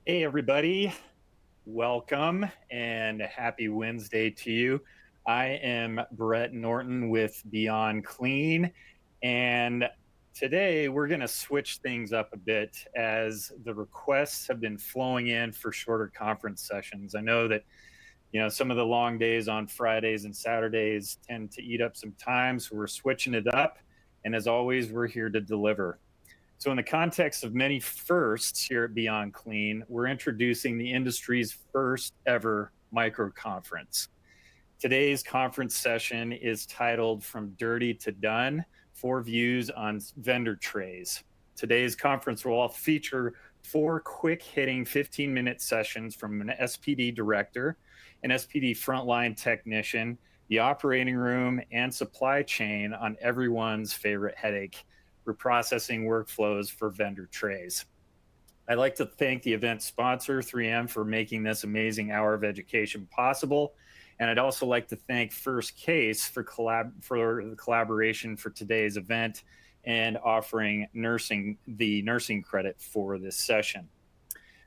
Hey, everybody. Welcome and happy Wednesday to you. I am Brett Norton with Beyond Clean. And today we're going to switch things up a bit as the requests have been flowing in for shorter conference sessions. I know that, some of the long days on Fridays and Saturdays tend to eat up some time. So we're switching it up. And as always, we're here to deliver. So, in the context of many firsts here at Beyond Clean, we're introducing the industry's first ever micro conference. Today's conference session is titled From Dirty to Done: 4 Views on Vendor Trays. Today's conference will all feature 4 quick hitting 15-minute sessions from an SPD director, an SPD frontline technician, the operating room, and supply chain on everyone's favorite headache: reprocessing workflows for vendor trays. I'd like to thank the event sponsor, 3M, for making this amazing hour of education possible. And I'd also like to thank First Case for the collaboration for today's event and offering the nursing credit for this session.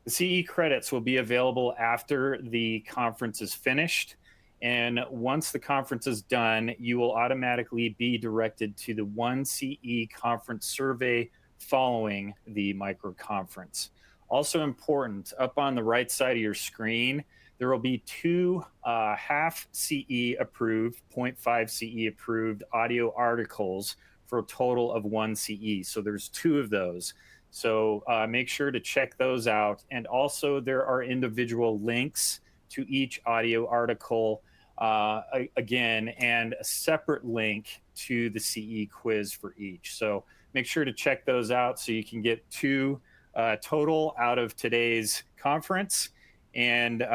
The CE credits will be available after the conference is finished. And once the conference is done, you will automatically be directed to the 1CE conference survey following the micro conference. Also important, up on the right side of your screen, there will be 2 half CE approved, 0.5 CE approved audio articles for a total of 1 CE. So there's 2 of those. So make sure to check those out. And also there are individual links to each audio article again, and a separate link to the CE quiz for each. So make sure to check those out so you can get 2 total out of today's conference. And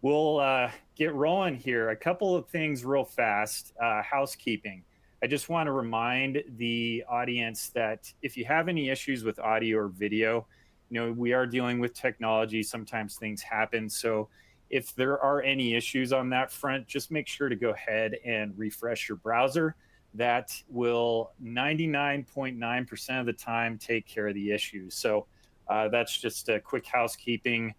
we'll get rolling here. A couple of things real fast. Housekeeping. I just want to remind the audience that if you have any issues with audio or video, we are dealing with technology. Sometimes things happen. So if there are any issues on that front, just make sure to go ahead and refresh your browser. That will 99.9% of the time take care of the issues. So that's just a quick housekeeping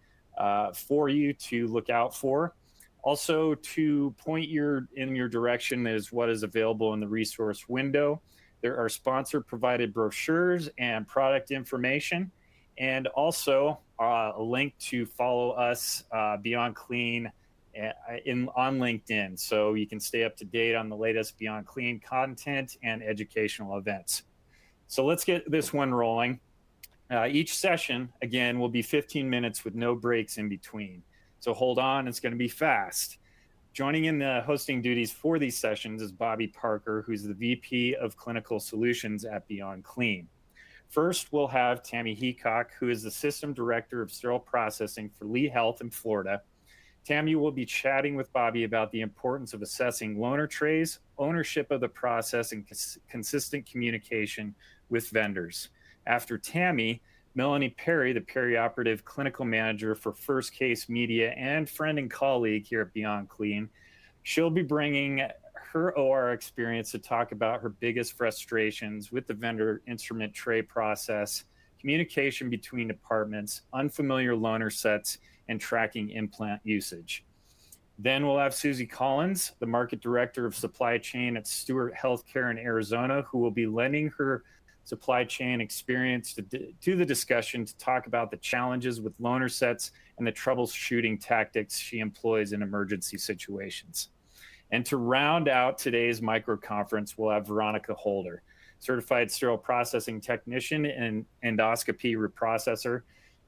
for you to look out for. Also, to point in your direction is what is available in the resource window. There are sponsor-provided brochures and product information, and also a link to follow us Beyond Clean on LinkedIn, so you can stay up to date on the latest Beyond Clean content and educational events. So let's get this one rolling. Each session, again, will be 15 minutes with no breaks in between. So hold on, it's going to be fast. Joining in the hosting duties for these sessions is Bobby Parker, who's the VP of Clinical Solutions at Beyond Clean. First, we'll have Tammy Heacock, who is the System Director of Sterile Processing for Lee Health in Florida. Tammy will be chatting with Bobby about the importance of assessing loaner trays, ownership of the process, and consistent communication with vendors. After Tammy, Melanie Perry, the perioperative clinical manager for First Case Media and friend and colleague here at Beyond Clean, she'll be bringing her OR experience to talk about her biggest frustrations with the vendor instrument tray process, communication between departments, unfamiliar loaner sets, and tracking implant usage. Then we'll have Susie Collins, the market director of supply chain at Stewart Healthcare in Arizona, who will be lending her supply chain experience to the discussion to talk about the challenges with loaner sets and the troubleshooting tactics she employs in emergency situations. And to round out today's micro conference, we'll have Veronica Holder, certified sterile processing technician and endoscopy reprocessor.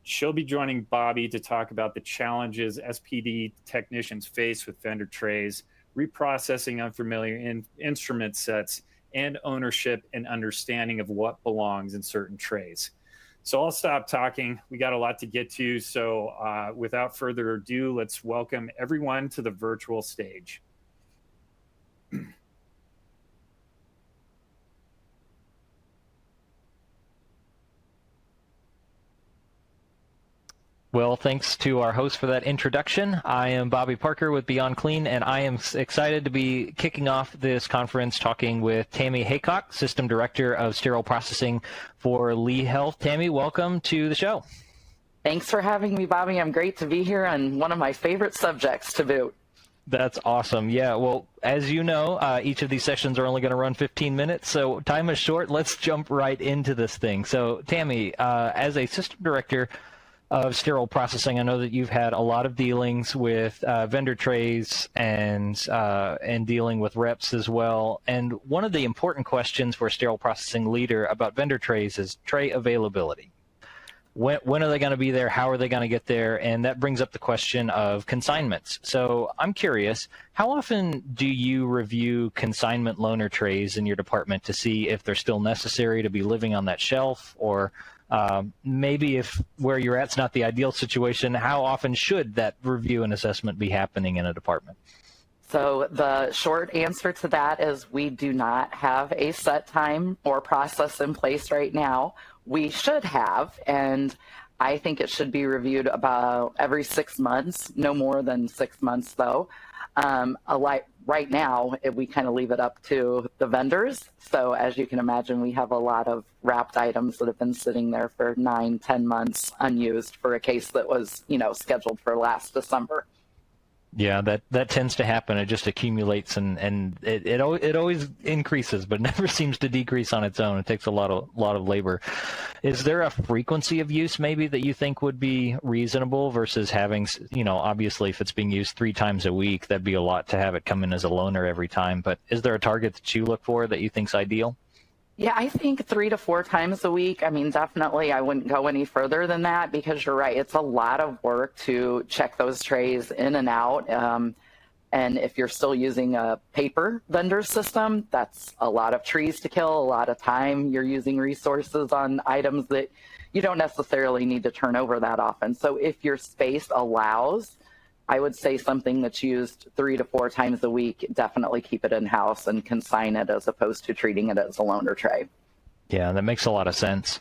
She'll be joining Bobby to talk about the challenges SPD technicians face with vendor trays, reprocessing unfamiliar instrument sets, and ownership and understanding of what belongs in certain trays. So I'll stop talking. We got a lot to get to. So without further ado, let's welcome everyone to the virtual stage. Well, thanks to our host for that introduction. I am Bobby Parker with Beyond Clean, and I am excited to be kicking off this conference talking with Tammy Heacock, System Director of Sterile Processing for Lee Health. Tammy, welcome to the show. Thanks for having me, Bobby. I'm great to be here on one of my favorite subjects to boot. That's awesome. Yeah, well, as you know, each of these sessions are only going to run 15 minutes, so time is short. Let's jump right into this thing. So, Tammy, as a system director of sterile processing, I know that you've had a lot of dealings with vendor trays and dealing with reps as well. And one of the important questions for a sterile processing leader about vendor trays is tray availability. When are they going to be there? How are they going to get there? And that brings up the question of consignments. So I'm curious, how often do you review consignment loaner trays in your department to see if they're still necessary to be living on that shelf? Or maybe if where you're at's not the ideal situation, how often should that review and assessment be happening in a department? So the short answer to that is we do not have a set time or process in place right now. We should have, and I think it should be reviewed about every 6 months, no more than 6 months though. Right now, we kind of leave it up to the vendors. So as you can imagine, we have a lot of wrapped items that have been sitting there for 9, 10 months unused for a case that was, scheduled for last December. Yeah, that tends to happen. It just accumulates and it always increases, but never seems to decrease on its own. It takes a lot of labor. Is there a frequency of use maybe that you think would be reasonable versus having, obviously if it's being used 3 times a week, that'd be a lot to have it come in as a loaner every time. But is there a target that you look for that you think's ideal? Yeah, I think 3 to 4 times a week. I mean, definitely I wouldn't go any further than that because you're right. It's a lot of work to check those trays in and out. And if you're still using a paper vendor system, that's a lot of trees to kill, a lot of time. You're using resources on items that you don't necessarily need to turn over that often. So if your space allows, I would say something that's used 3 to 4 times a week, definitely keep it in-house and consign it as opposed to treating it as a loaner tray. Yeah, that makes a lot of sense.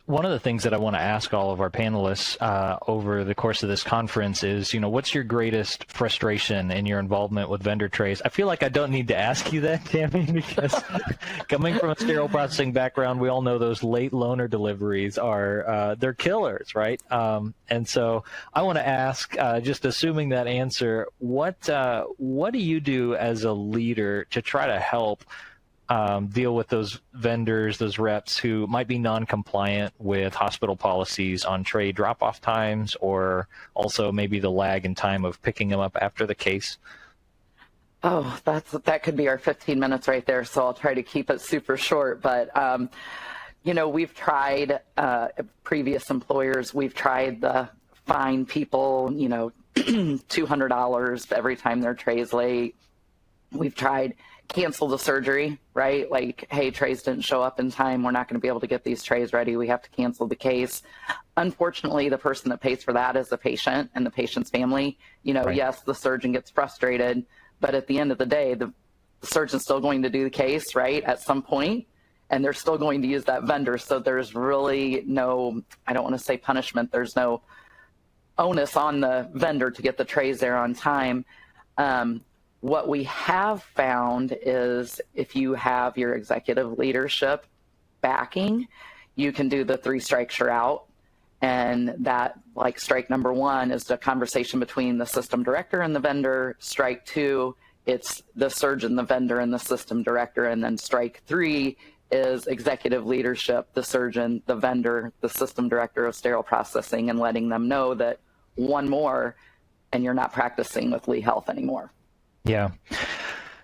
One of the things that I want to ask all of our panelists over the course of this conference is, what's your greatest frustration in your involvement with vendor trays? I feel like I don't need to ask you that, Tammy, because coming from a sterile processing background, we all know those late loaner deliveries are, they're killers, right? And so I want to ask, just assuming that answer, what do you do as a leader to try to help deal with those vendors, those reps who might be non-compliant with hospital policies on tray drop-off times, or also maybe the lag in time of picking them up after the case? Oh, that could be our 15 minutes right there, so I'll try to keep it super short. But, we've tried, previous employers, we've tried the fine people, $200 every time their tray's late. We've tried cancel the surgery, right? Like, hey, trays didn't show up in time. We're not going to be able to get these trays ready. We have to cancel the case. Unfortunately, the person that pays for that is the patient and the patient's family. Right. Yes, the surgeon gets frustrated, but at the end of the day, the surgeon's still going to do the case, right, at some point, and they're still going to use that vendor. So there's really no, I don't want to say punishment, there's no onus on the vendor to get the trays there on time. What we have found is if you have your executive leadership backing, you can do the 3 strikes you're out. And that, like, strike number 1 is the conversation between the system director and the vendor. Strike 2, it's the surgeon, the vendor, and the system director. And then strike 3 is executive leadership, the surgeon, the vendor, the system director of sterile processing, and letting them know that one more and you're not practicing with Lee Health anymore. Yeah.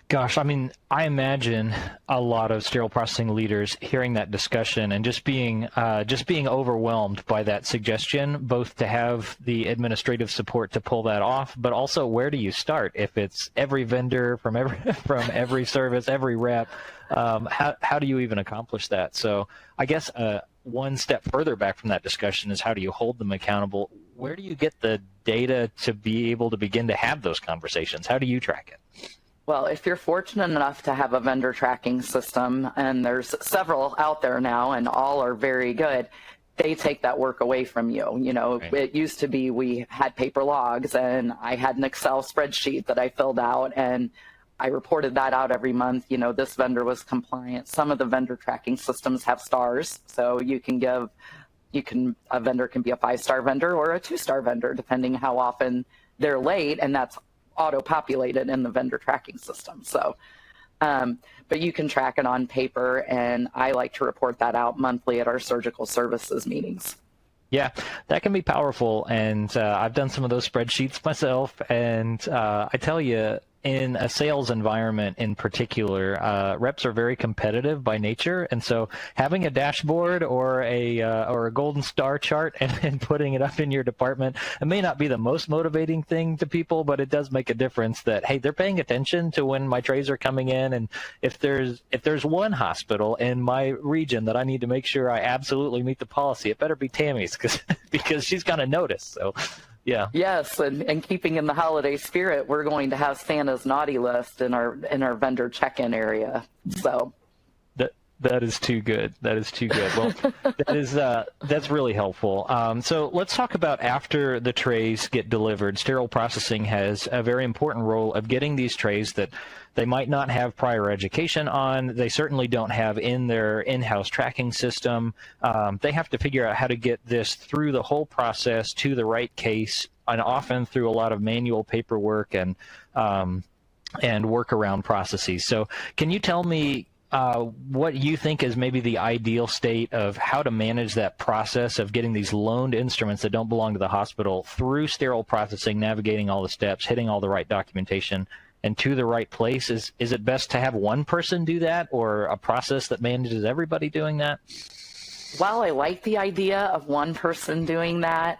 Gosh, I mean, I imagine a lot of sterile processing leaders hearing that discussion and just being overwhelmed by that suggestion, both to have the administrative support to pull that off, but also where do you start? If it's every vendor from every service, every rep, how do you even accomplish that? So I guess one step further back from that discussion is how do you hold them accountable? Where do you get the data to be able to begin to have those conversations? How do you track it? Well, if you're fortunate enough to have a vendor tracking system, and there's several out there now and all are very good, they take that work away from you. Right. It used to be we had paper logs and I had an Excel spreadsheet that I filled out and I reported that out every month. This vendor was compliant. Some of the vendor tracking systems have stars, so you can give a vendor can be a 5-star vendor or a 2-star vendor, depending how often they're late, and that's auto-populated in the vendor tracking system. So, but you can track it on paper, and I like to report that out monthly at our surgical services meetings. Yeah, that can be powerful, and I've done some of those spreadsheets myself, and I tell you, in a sales environment in particular, reps are very competitive by nature, and so having a dashboard or a golden star chart and putting it up in your department, it may not be the most motivating thing to people, but it does make a difference that, hey, they're paying attention to when my trays are coming in, and if there's one hospital in my region that I need to make sure I absolutely meet the policy, it better be Tammy's because she's going to notice. So. Yeah. Yes, and keeping in the holiday spirit, we're going to have Santa's naughty list in our vendor check-in area. So that is too good. That is too good. Well, that's really helpful. So let's talk about after the trays get delivered. Sterile Processing has a very important role of getting these trays that they might not have prior education on. They certainly don't have in their in-house tracking system. They have to figure out how to get this through the whole process to the right case, and often through a lot of manual paperwork and workaround processes. So can you tell me what you think is maybe the ideal state of how to manage that process of getting these loaned instruments that don't belong to the hospital through Sterile Processing, navigating all the steps, hitting all the right documentation, and to the right place? Is it best to have one person do that, or a process that manages everybody doing that? While I like the idea of one person doing that,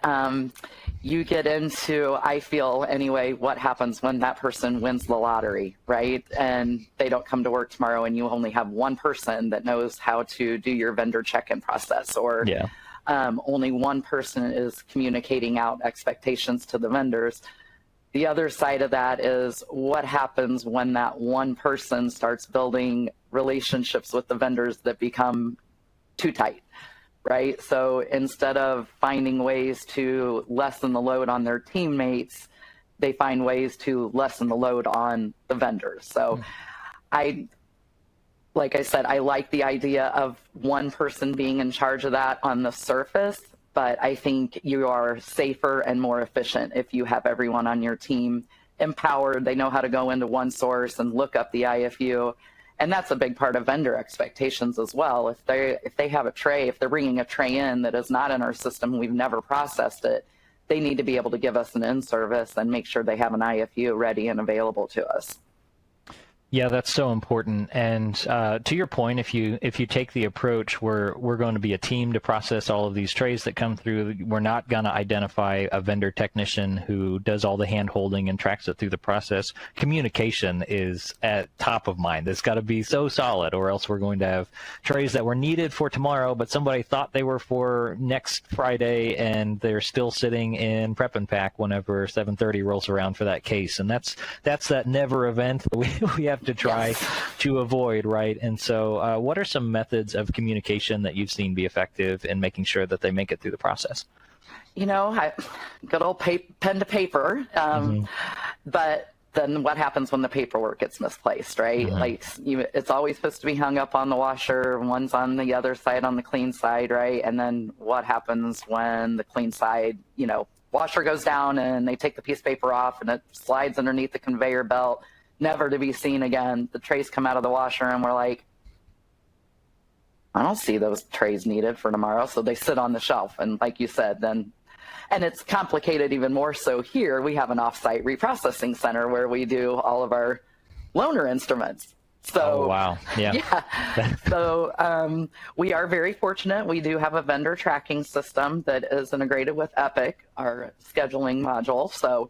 you get into, I feel anyway, what happens when that person wins the lottery, right? And they don't come to work tomorrow, and you only have one person that knows how to do your vendor check-in process, or only one person is communicating out expectations to the vendors. The other side of that is what happens when that one person starts building relationships with the vendors that become too tight, right? So instead of finding ways to lessen the load on their teammates, they find ways to lessen the load on the vendors. So like I said, I like the idea of one person being in charge of that on the surface, but I think you are safer and more efficient if you have everyone on your team empowered. They know how to go into one source and look up the IFU. And that's a big part of vendor expectations as well. If they have a tray, if they're bringing a tray in that is not in our system, we've never processed it, they need to be able to give us an in-service and make sure they have an IFU ready and available to us. Yeah, that's so important. And to your point, if you take the approach where we're going to be a team to process all of these trays that come through, we're not going to identify a vendor technician who does all the hand holding and tracks it through the process. Communication is at top of mind. It's got to be so solid, or else we're going to have trays that were needed for tomorrow, but somebody thought they were for next Friday, and they're still sitting in prep and pack whenever 7:30 rolls around for that case. And that's that never event that we have to try to avoid, right? And so what are some methods of communication that you've seen be effective in making sure that they make it through the process? You know, good old pen to paper, but then what happens when the paperwork gets misplaced, right? Like it's always supposed to be hung up on the washer, one's on the other side on the clean side, right? And then what happens when the clean side, washer goes down and they take the piece of paper off and it slides underneath the conveyor belt, never to be seen again. The trays come out of the washer and we're like, I don't see those trays needed for tomorrow. So they sit on the shelf. And like you said, and it's complicated even more so here. We have an off-site reprocessing center where we do all of our loaner instruments. So, oh, wow. Yeah. So we are very fortunate. We do have a vendor tracking system that is integrated with Epic, our scheduling module. So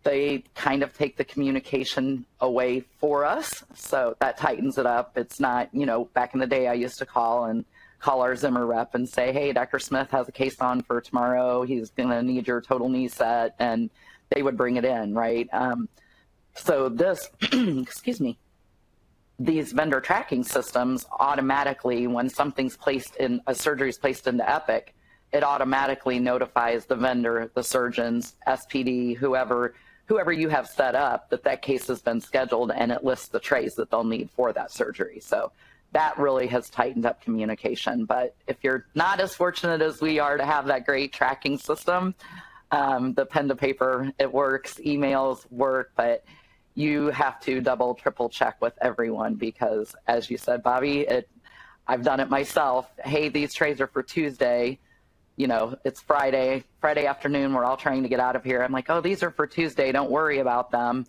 they kind of take the communication away for us. So that tightens it up. It's not, back in the day I used to call our Zimmer rep and say, hey, Dr. Smith has a case on for tomorrow. He's going to need your total knee set. And they would bring it in, right? So this, excuse me, these vendor tracking systems automatically, when something's placed in, a surgery is placed into Epic, it automatically notifies the vendor, the surgeons, SPD, whoever you have set up, that case has been scheduled, and it lists the trays that they'll need for that surgery. So that really has tightened up communication. But if you're not as fortunate as we are to have that great tracking system, the pen to paper, it works, emails work, but you have to double, triple check with everyone because, as you said, Bobby, I've done it myself. Hey, these trays are for Tuesday. You know, it's Friday afternoon. We're all trying to get out of here. I'm like, oh, these are for Tuesday. Don't worry about them.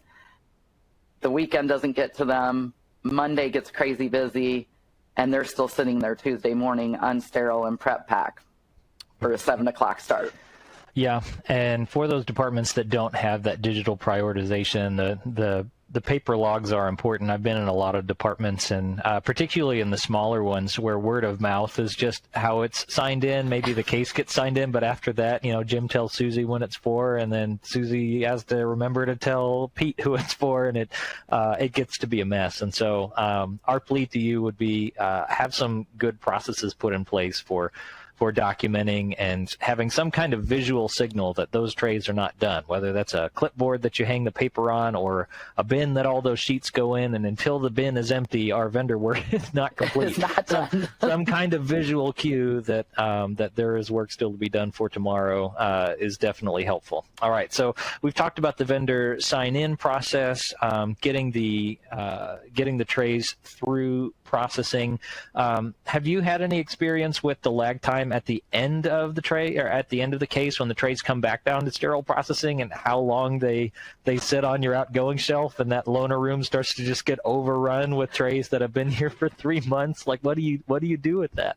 The weekend doesn't get to them. Monday gets crazy busy, and they're still sitting there Tuesday morning unsterile and prep pack for a 7 o'clock start. Yeah, and for those departments that don't have that digital prioritization, the paper logs are important. I've been in a lot of departments, and particularly in the smaller ones where word of mouth is just how it's signed in. Maybe the case gets signed in, but after that, you know, Jim tells Susie when it's for, and then Susie has to remember to tell Pete who it's for, and it gets to be a mess. And so our plea to you would be have some good processes put in place for documenting and having some kind of visual signal that those trays are not done, whether that's a clipboard that you hang the paper on or a bin that all those sheets go in, and until the bin is empty, our vendor work is not complete. It's not done. Some kind of visual cue that that there is work still to be done for tomorrow is definitely helpful. All right, so we've talked about the vendor sign-in process, getting the trays through processing. Have you had any experience with the lag time at the end of the tray or at the end of the case when the trays come back down to sterile processing, and how long they sit on your outgoing shelf, and that loaner room starts to just get overrun with trays that have been here for 3 months? Like, what do you do with that?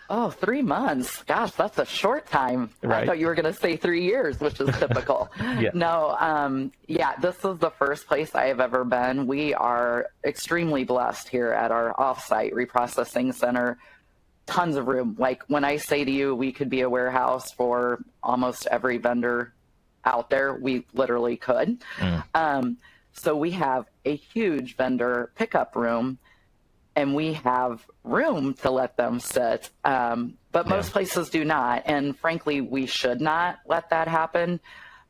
Oh, 3 months. Gosh, that's a short time. Right. I thought you were going to say 3 years, which is typical. Yeah. No, this is the first place I have ever been. We are extremely blessed here at our offsite reprocessing center. Tons of room. Like, when I say to you, we could be a warehouse for almost every vendor out there, we literally could. So we have a huge vendor pickup room, and we have room to let them sit, but most places do not. And frankly, we should not let that happen,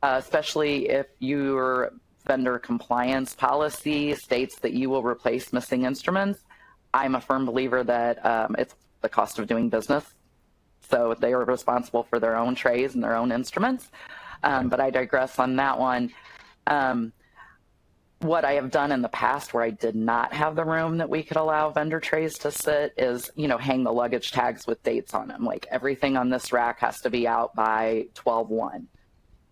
especially if your vendor compliance policy states that you will replace missing instruments. I'm a firm believer that it's the cost of doing business. So they are responsible for their own trays and their own instruments. But I digress on that one. What I have done in the past where I did not have the room that we could allow vendor trays to sit is, you know, hang the luggage tags with dates on them. Like, everything on this rack has to be out by 12/1.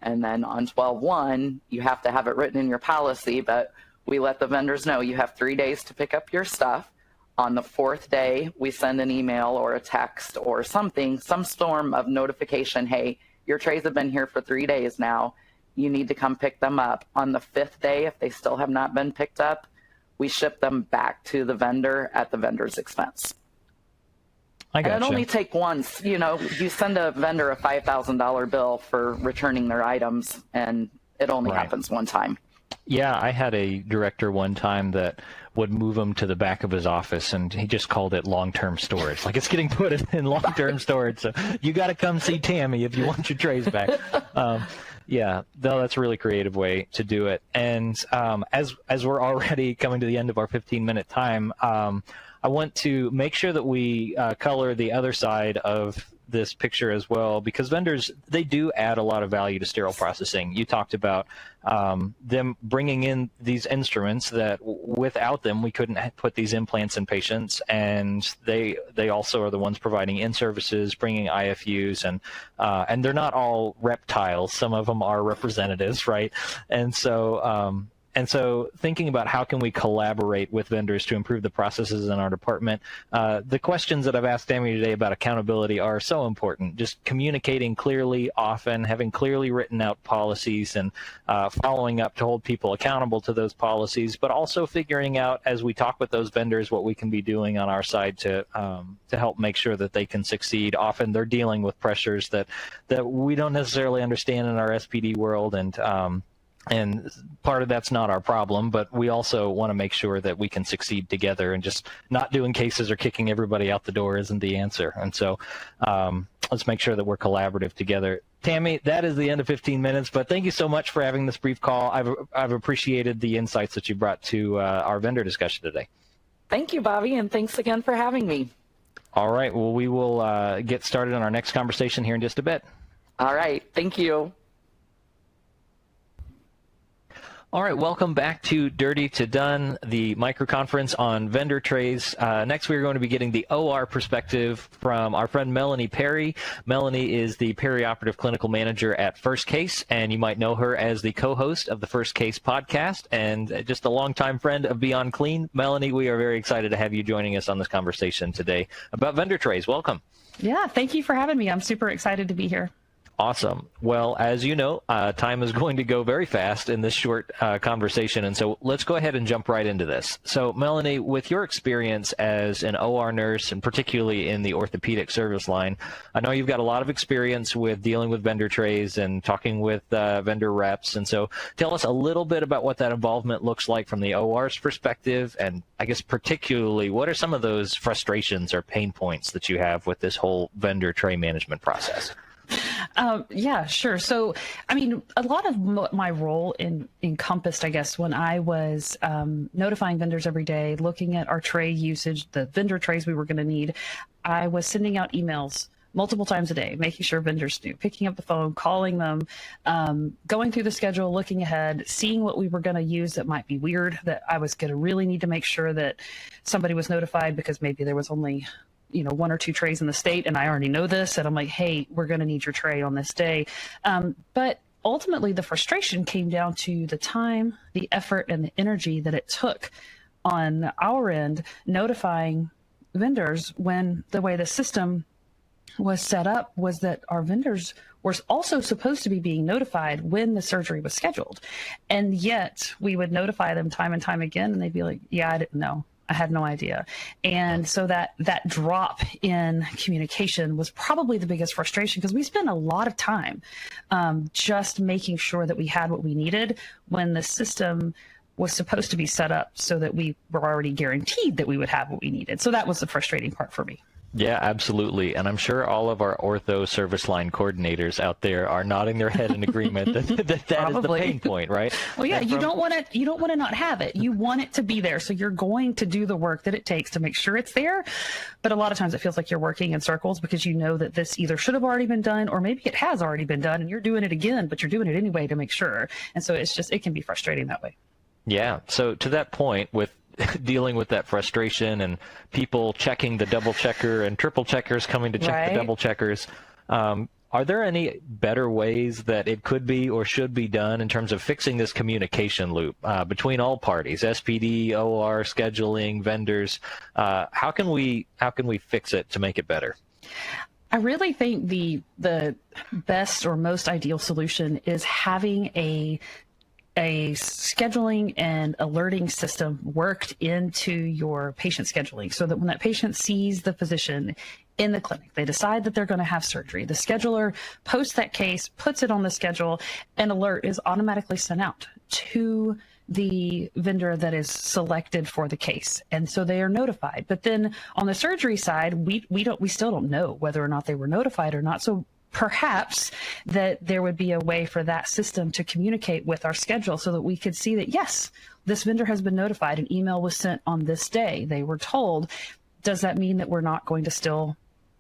And then on 12/1, you have to have it written in your policy, but we let the vendors know you have 3 days to pick up your stuff. On the 4th day, we send an email or a text or something, some form of notification, hey, your trays have been here for 3 days now. You need to come pick them up. On the 5th day, if they still have not been picked up, we ship them back to the vendor at the vendor's expense. I gotcha. And it only take once. You know, you send a vendor a $5,000 bill for returning their items, and it only happens one time. Yeah, I had a director one time that would move them to the back of his office, and he just called it long-term storage. Like, it's getting put in long-term storage, so you got to come see Tammy if you want your trays back. Yeah, no, that's a really creative way to do it. And as we're already coming to the end of our 15-minute time, I want to make sure that we color the other side of this picture as well, because vendors, they do add a lot of value to sterile processing. You talked about them bringing in these instruments that without them we couldn't put these implants in patients, and they also are the ones providing in-services, bringing IFUs, and they're not all reptiles. Some of them are representatives, right? And so thinking about how can we collaborate with vendors to improve the processes in our department, the questions that I've asked Tammy today about accountability are so important. Just communicating clearly often, having clearly written out policies, and following up to hold people accountable to those policies, but also figuring out as we talk with those vendors what we can be doing on our side to help make sure that they can succeed. Often they're dealing with pressures that we don't necessarily understand in our SPD world, and part of that's not our problem, but we also want to make sure that we can succeed together, and just not doing cases or kicking everybody out the door isn't the answer. And so let's make sure that we're collaborative together. Tammy, that is the end of 15 minutes, but thank you so much for having this brief call. I've appreciated the insights that you brought to our vendor discussion today. Thank you, Bobby, and thanks again for having me. All right. Well, we will get started on our next conversation here in just a bit. All right. Thank you. All right, welcome back to Dirty to Done, the microconference on vendor trays. Next, we're going to be getting the OR perspective from our friend Melanie Perry. Melanie is the perioperative clinical manager at First Case, and you might know her as the co-host of the First Case podcast and just a longtime friend of Beyond Clean. Melanie, we are very excited to have you joining us on this conversation today about vendor trays. Welcome. Yeah, thank you for having me. I'm super excited to be here. Awesome. Well, as you know, time is going to go very fast in this short conversation, and so let's go ahead and jump right into this. So, Melanie, with your experience as an OR nurse, and particularly in the orthopedic service line, I know you've got a lot of experience with dealing with vendor trays and talking with vendor reps, and so tell us a little bit about what that involvement looks like from the OR's perspective, and I guess particularly, what are some of those frustrations or pain points that you have with this whole vendor tray management process? Yeah, sure. So, I mean, a lot of my role encompassed, I guess, when I was notifying vendors every day, looking at our tray usage, the vendor trays we were going to need. I was sending out emails multiple times a day, making sure vendors knew, picking up the phone, calling them, going through the schedule, looking ahead, seeing what we were going to use that might be weird, that I was going to really need to make sure that somebody was notified because maybe there was only one or two trays in the state, and I already know this, and I'm like, hey, we're going to need your tray on this day. But ultimately, the frustration came down to the time, the effort, and the energy that it took on our end notifying vendors when the way the system was set up was that our vendors were also supposed to be being notified when the surgery was scheduled. And yet we would notify them time and time again, and they'd be like, yeah, I didn't know. I had no idea. And so that drop in communication was probably the biggest frustration, because we spent a lot of time just making sure that we had what we needed when the system was supposed to be set up so that we were already guaranteed that we would have what we needed. So that was the frustrating part for me. Yeah, absolutely. And I'm sure all of our ortho service line coordinators out there are nodding their head in agreement that is the pain point, right? Well, yeah, you don't want to not have it. You want it to be there. So you're going to do the work that it takes to make sure it's there. But a lot of times it feels like you're working in circles, because you know that this either should have already been done, or maybe it has already been done and you're doing it again, but you're doing it anyway to make sure. And so it can be frustrating that way. Yeah. So to that point, with dealing with that frustration and people checking the double checker and triple checkers coming to check the double checkers, are there any better ways that it could be or should be done in terms of fixing this communication loop between all parties, SPD, OR, scheduling, vendors? How can we fix it to make it better? I really think the best or most ideal solution is having a scheduling and alerting system worked into your patient scheduling, so that when that patient sees the physician in the clinic, they decide that they're going to have surgery, the scheduler posts that case, puts it on the schedule, an alert is automatically sent out to the vendor that is selected for the case, and so they are notified. But then on the surgery side, we still don't know whether or not they were notified or not. So perhaps that there would be a way for that system to communicate with our schedule, so that we could see that, yes, this vendor has been notified, an email was sent on this day, they were told. Does that mean that we're not going to still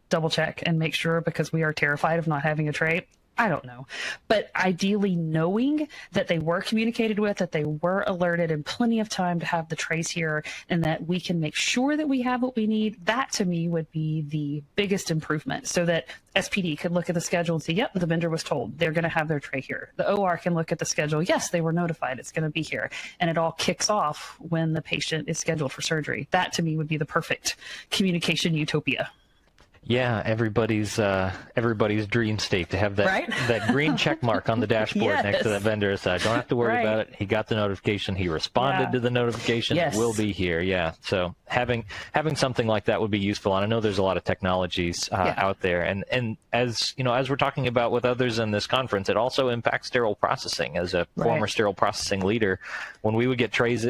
double check and make sure because we are terrified of not having a tray? I don't know. But ideally, knowing that they were communicated with, that they were alerted, and plenty of time to have the trays here, and that we can make sure that we have what we need, that to me would be the biggest improvement, so that SPD could look at the schedule and say, yep, the vendor was told they're going to have their tray here. The OR can look at the schedule. Yes, they were notified it's going to be here. And it all kicks off when the patient is scheduled for surgery. That to me would be the perfect communication utopia. Yeah, everybody's dream state, to have that green check mark on the dashboard next to that vendor. So I don't have to worry about it. He got the notification. He responded to the notification. It will be here. Yeah. So having something like that would be useful. And I know there's a lot of technologies out there. And as you know, as we're talking about with others in this conference, it also impacts sterile processing. As a former sterile processing leader, when we would get trays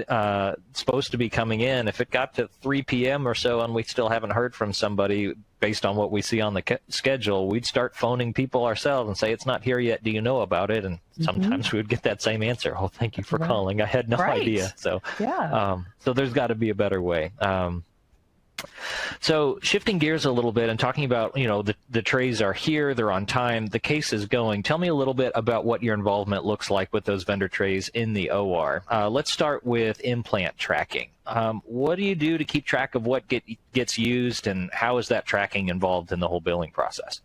supposed to be coming in, if it got to 3 p.m. or so and we still haven't heard from somebody, based on what we see on the schedule, we'd start phoning people ourselves and say, it's not here yet. Do you know about it? And sometimes we would get that same answer. Oh, thank you for calling. I had no idea. So, so there's got to be a better way. So shifting gears a little bit and talking about, you know, the trays are here, they're on time, the case is going. Tell me a little bit about what your involvement looks like with those vendor trays in the OR. Let's start with implant tracking. What do you do to keep track of what gets used, and how is that tracking involved in the whole billing process?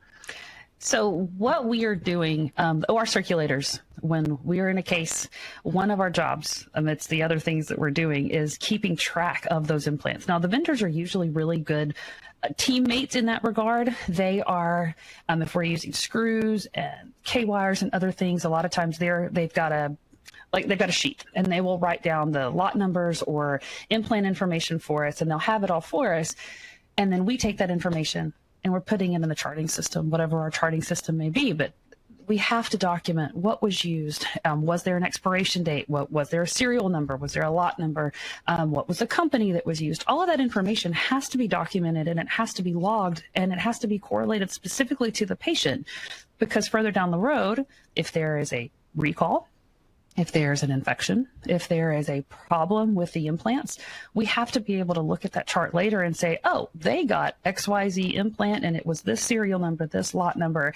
So what we are doing, OR circulators, when we are in a case, one of our jobs amidst the other things that we're doing is keeping track of those implants. Now, the vendors are usually really good teammates in that regard. They are, if we're using screws and K-wires and other things, a lot of times they've got a sheet, and they will write down the lot numbers or implant information for us, and they'll have it all for us. And then we take that information and we're putting it in the charting system, whatever our charting system may be. But we have to document what was used. Was there an expiration date? Was there a serial number? Was there a lot number? What was the company that was used? All of that information has to be documented, and it has to be logged, and it has to be correlated specifically to the patient, because further down the road, if there is a recall, if there's an infection, if there is a problem with the implants, we have to be able to look at that chart later and say, oh, they got XYZ implant and it was this serial number, this lot number,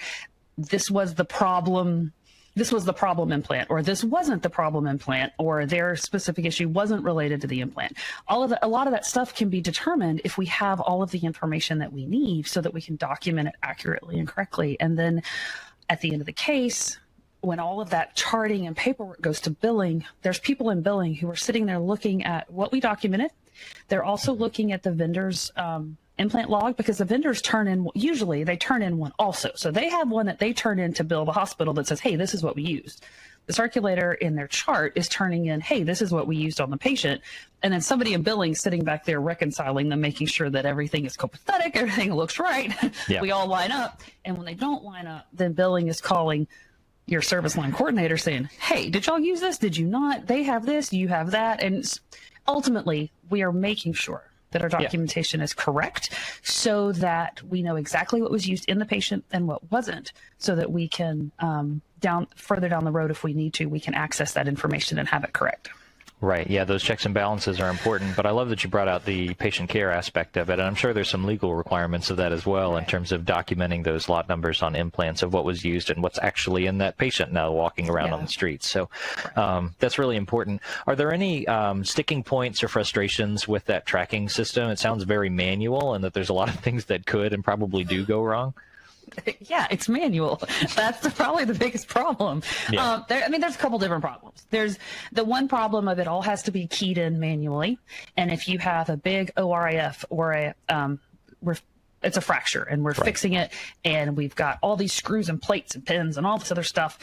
this was the problem implant, or this wasn't the problem implant, or their specific issue wasn't related to the implant. A lot of that stuff can be determined if we have all of the information that we need so that we can document it accurately and correctly. And then at the end of the case, when all of that charting and paperwork goes to billing, there's people in billing who are sitting there looking at what we documented. They're also looking at the vendor's implant log, because the vendors usually they turn in one also. So they have one that they turn in to bill the hospital that says, hey, this is what we used. The circulator in their chart is turning in, hey, this is what we used on the patient. And then somebody in billing sitting back there reconciling them, making sure that everything is copacetic, everything looks right. Yeah. We all line up. And when they don't line up, then billing is calling your service line coordinator saying, hey, did y'all use this? Did you not? They have this, you have that. And ultimately, we are making sure that our documentation is correct so that we know exactly what was used in the patient and what wasn't, so that we can, further down the road, if we need to, we can access that information and have it correct. Right. Yeah, those checks and balances are important, but I love that you brought out the patient care aspect of it, and I'm sure there's some legal requirements of that as well, in terms of documenting those lot numbers on implants of what was used and what's actually in that patient now walking around on the streets. So that's really important. Are there any sticking points or frustrations with that tracking system? It sounds very manual, and that there's a lot of things that could and probably do go wrong. Yeah, it's manual. That's probably the biggest problem. Yeah. There's a couple different problems. There's the one problem of it all has to be keyed in manually. And if you have a big ORIF or it's a fracture and we're fixing it, and we've got all these screws and plates and pins and all this other stuff,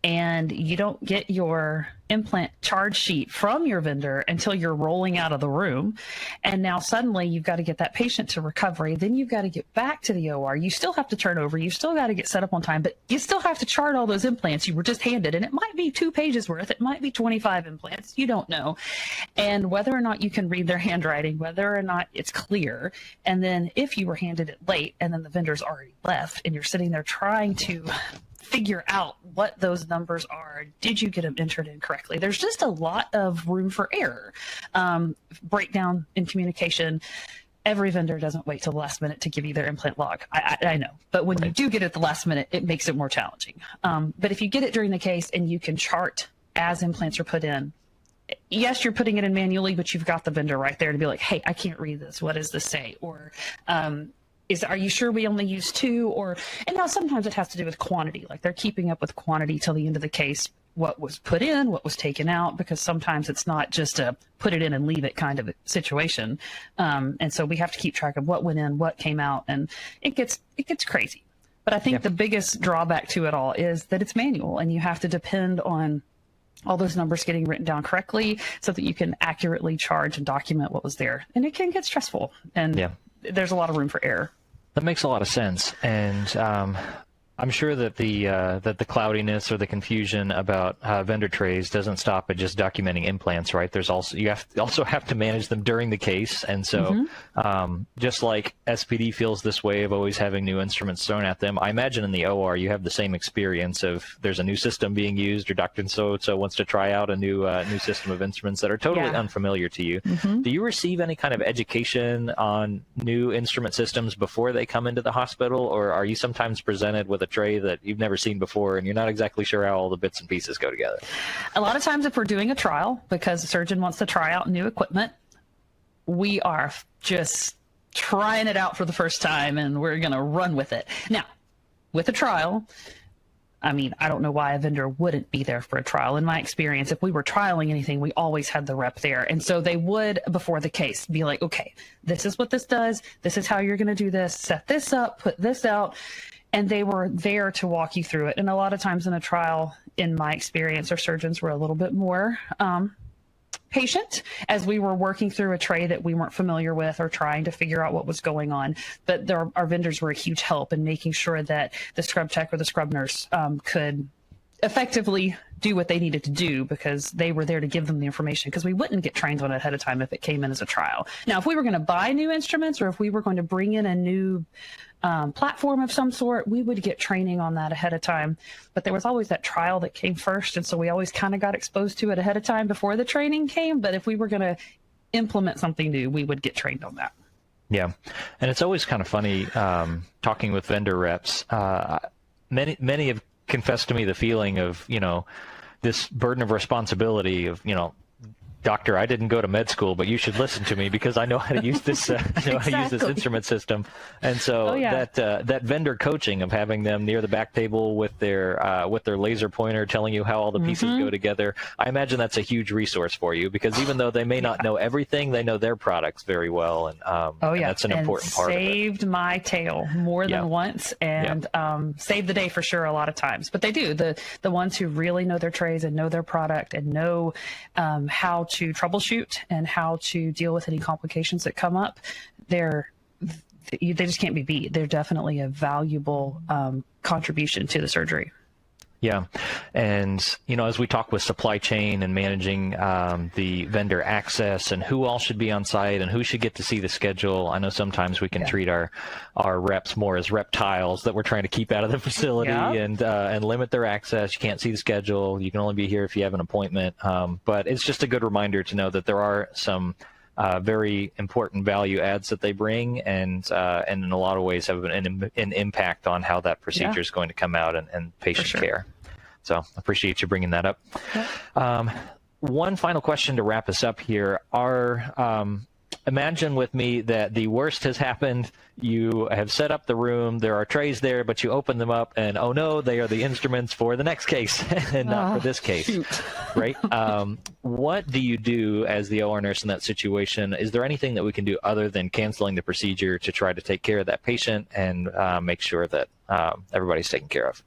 and you don't get your implant charge sheet from your vendor until you're rolling out of the room. And now suddenly you've got to get that patient to recovery. Then you've got to get back to the OR. You still have to turn over. You still got to get set up on time, but you still have to chart all those implants you were just handed. And it might be 2 pages worth. It might be 25 implants. You don't know. And whether or not you can read their handwriting, whether or not it's clear. And then if you were handed it late and then the vendor's already left and you're sitting there trying to figure out what those numbers are. Did you get them entered in correctly? There's just a lot of room for error, breakdown in communication. Every vendor doesn't wait till the last minute to give you their implant log. I know, but when you do get it at the last minute, it makes it more challenging. But if you get it during the case and you can chart as implants are put in, yes, you're putting it in manually, but you've got the vendor right there to be like, hey, I can't read this. What does this say? Or, are you sure we only use 2? And now sometimes it has to do with quantity, like they're keeping up with quantity till the end of the case, what was put in, what was taken out, because sometimes it's not just a put it in and leave it kind of a situation. And so we have to keep track of what went in, what came out, and it gets crazy. But I think the biggest drawback to it all is that it's manual, and you have to depend on all those numbers getting written down correctly so that you can accurately charge and document what was there. And it can get stressful, and there's a lot of room for error. That makes a lot of sense. And I'm sure that the cloudiness or the confusion about vendor trays doesn't stop at just documenting implants, right? There's also you also have to manage them during the case, and so just like SPD feels this way of always having new instruments thrown at them, I imagine in the OR you have the same experience of there's a new system being used, or Dr. So wants to try out a new system of instruments that are totally unfamiliar to you. Do you receive any kind of education on new instrument systems before they come into the hospital, or are you sometimes presented with a tray that you've never seen before and you're not exactly sure how all the bits and pieces go together? A lot of times if we're doing a trial, because the surgeon wants to try out new equipment, we are just trying it out for the first time and we're going to run with it. Now, with a trial, I mean, I don't know why a vendor wouldn't be there for a trial. In my experience, if we were trialing anything, we always had the rep there. And so they would, before the case, be like, okay, this is what this does. This is how you're going to do this. Set this up, put this out. And they were there to walk you through it. And a lot of times in a trial, in my experience, our surgeons were a little bit more patient as we were working through a tray that we weren't familiar with or trying to figure out what was going on. But our vendors were a huge help in making sure that the scrub tech or the scrub nurse could effectively do what they needed to do, because they were there to give them the information, because we wouldn't get trained on it ahead of time if it came in as a trial. Now, if we were going to buy new instruments or if we were going to bring in a new platform of some sort, we would get training on that ahead of time. But there was always that trial that came first, and so we always kind of got exposed to it ahead of time before the training came. But if we were going to implement something new, we would get trained on that. Yeah, and it's always kind of funny talking with vendor reps. Many have confessed to me the feeling of, this burden of responsibility of, doctor, I didn't go to med school, but you should listen to me because I know how to use this, how to use this instrument system. And so that vendor coaching of having them near the back table with their laser pointer telling you how all the pieces go together, I imagine that's a huge resource for you, because even though they may not know everything, they know their products very well, and that's an important part of it. Saved my tail more than once, and saved the day for sure a lot of times. But they do, the ones who really know their trays and know their product and know how to troubleshoot and how to deal with any complications that come up, they just can't be beat. They're definitely a valuable contribution to the surgery. Yeah, and as we talk with supply chain and managing the vendor access and who all should be on site and who should get to see the schedule, I know sometimes we can treat our reps more as reptiles that we're trying to keep out of the facility and limit their access. You can't see the schedule. You can only be here if you have an appointment. But it's just a good reminder to know that there are some very important value adds that they bring, and in a lot of ways have an impact on how that procedure is going to come out and patient care. So I appreciate you bringing that up. One final question to wrap us up here. Imagine with me that the worst has happened. You have set up the room. There are trays there, but you open them up, and oh no, they are the instruments for the next case and not for this case, right? What do you do as the OR nurse in that situation? Is there anything that we can do other than canceling the procedure to try to take care of that patient and make sure that everybody's taken care of?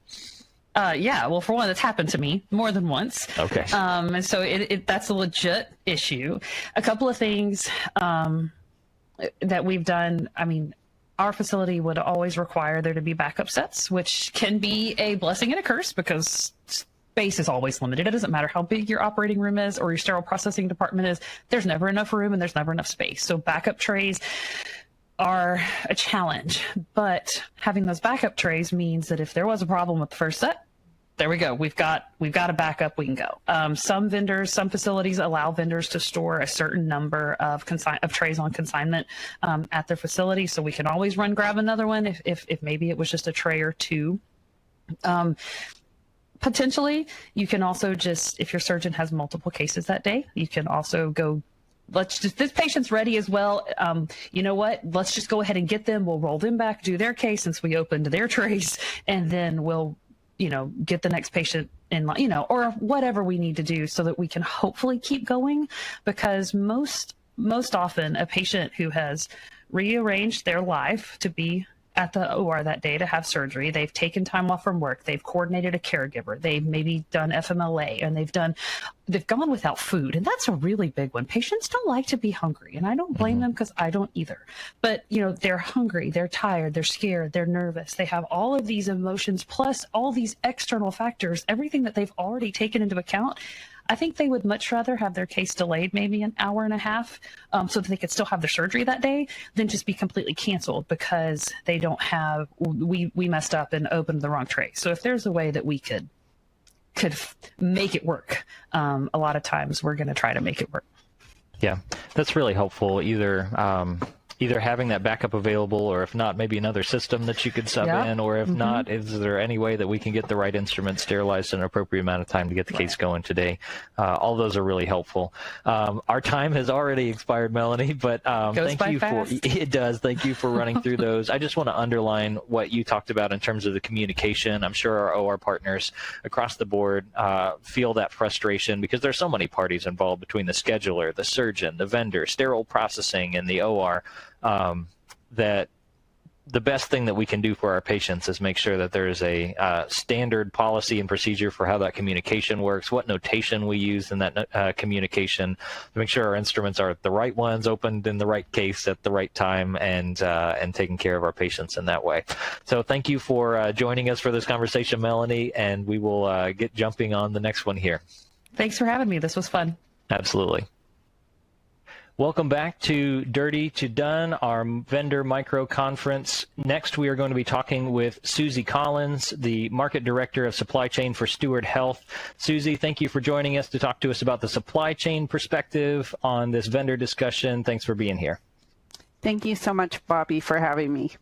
Well, for one, that's happened to me more than once. Okay. And so that's a legit issue. A couple of things that we've done, I mean, our facility would always require there to be backup sets, which can be a blessing and a curse because space is always limited. It doesn't matter how big your operating room is or your sterile processing department is. There's never enough room and there's never enough space. So backup trays are a challenge, but having those backup trays means that if there was a problem with the first set, there we go. We've got a backup. We can go. Some facilities allow vendors to store a certain number of trays on consignment at their facility, so we can always grab another one if maybe it was just a tray or two. Potentially, you can also just, if your surgeon has multiple cases that day, you can also go, this patient's ready as well. You know what? Let's just go ahead and get them. We'll roll them back, do their case since we opened their trays, and then we'll, get the next patient in line, or whatever we need to do so that we can hopefully keep going. Because most often a patient who has rearranged their life to be at the OR that day to have surgery, they've taken time off from work, they've coordinated a caregiver, they've maybe done FMLA, and they've done they've gone without food, and that's a really big one. Patients don't like to be hungry, and I don't blame them, because I don't either. But they're hungry, they're tired, they're scared, they're nervous. They have all of these emotions plus all these external factors, everything that they've already taken into account. I think they would much rather have their case delayed maybe an hour and a half, so that they could still have their surgery that day, than just be completely canceled because they don't have, we messed up and opened the wrong tray. So if there's a way that we could make it work, a lot of times we're going to try to make it work. Yeah, that's really helpful. Either having that backup available, or if not, maybe another system that you could sub in, or if not, is there any way that we can get the right instrument sterilized in an appropriate amount of time to get the case going today? All those are really helpful. Our time has already expired, Melanie, but thank you fast. It does. Thank you for running through those. I just want to underline what you talked about in terms of the communication. I'm sure our OR partners across the board feel that frustration, because there's so many parties involved between the scheduler, the surgeon, the vendor, sterile processing, and the OR. That the best thing that we can do for our patients is make sure that there is a standard policy and procedure for how that communication works, what notation we use in that communication, to make sure our instruments are the right ones, opened in the right case at the right time, and taking care of our patients in that way. So thank you for joining us for this conversation, Melanie, and we will get jumping on the next one here. Thanks for having me. This was fun. Absolutely. Welcome back to Dirty to Done, our vendor micro conference. Next, we are going to be talking with Susie Collins, the Market Director of Supply Chain for Steward Health. Susie, thank you for joining us to talk to us about the supply chain perspective on this vendor discussion. Thanks for being here. Thank you so much, Bobby, for having me.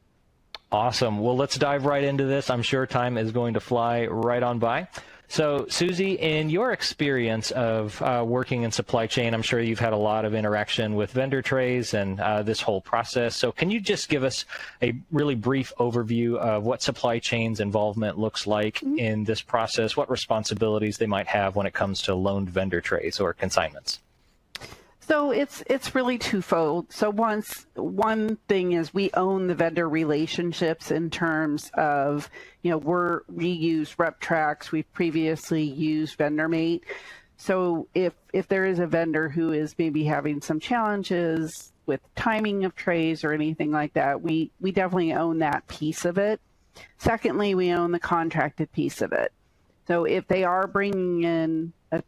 Awesome. Well, let's dive right into this. I'm sure time is going to fly right on by. So, Susie, in your experience of working in supply chain, I'm sure you've had a lot of interaction with vendor trays and this whole process. So can you just give us a really brief overview of what supply chain's involvement looks like in this process, what responsibilities they might have when it comes to loaned vendor trays or consignments? So it's really twofold. So one thing is we own the vendor relationships in terms of, we use RepTrax. We've previously used VendorMate. So if there is a vendor who is maybe having some challenges with timing of trays or anything like that, we definitely own that piece of it. Secondly, we own the contracted piece of it. So if they are bringing in a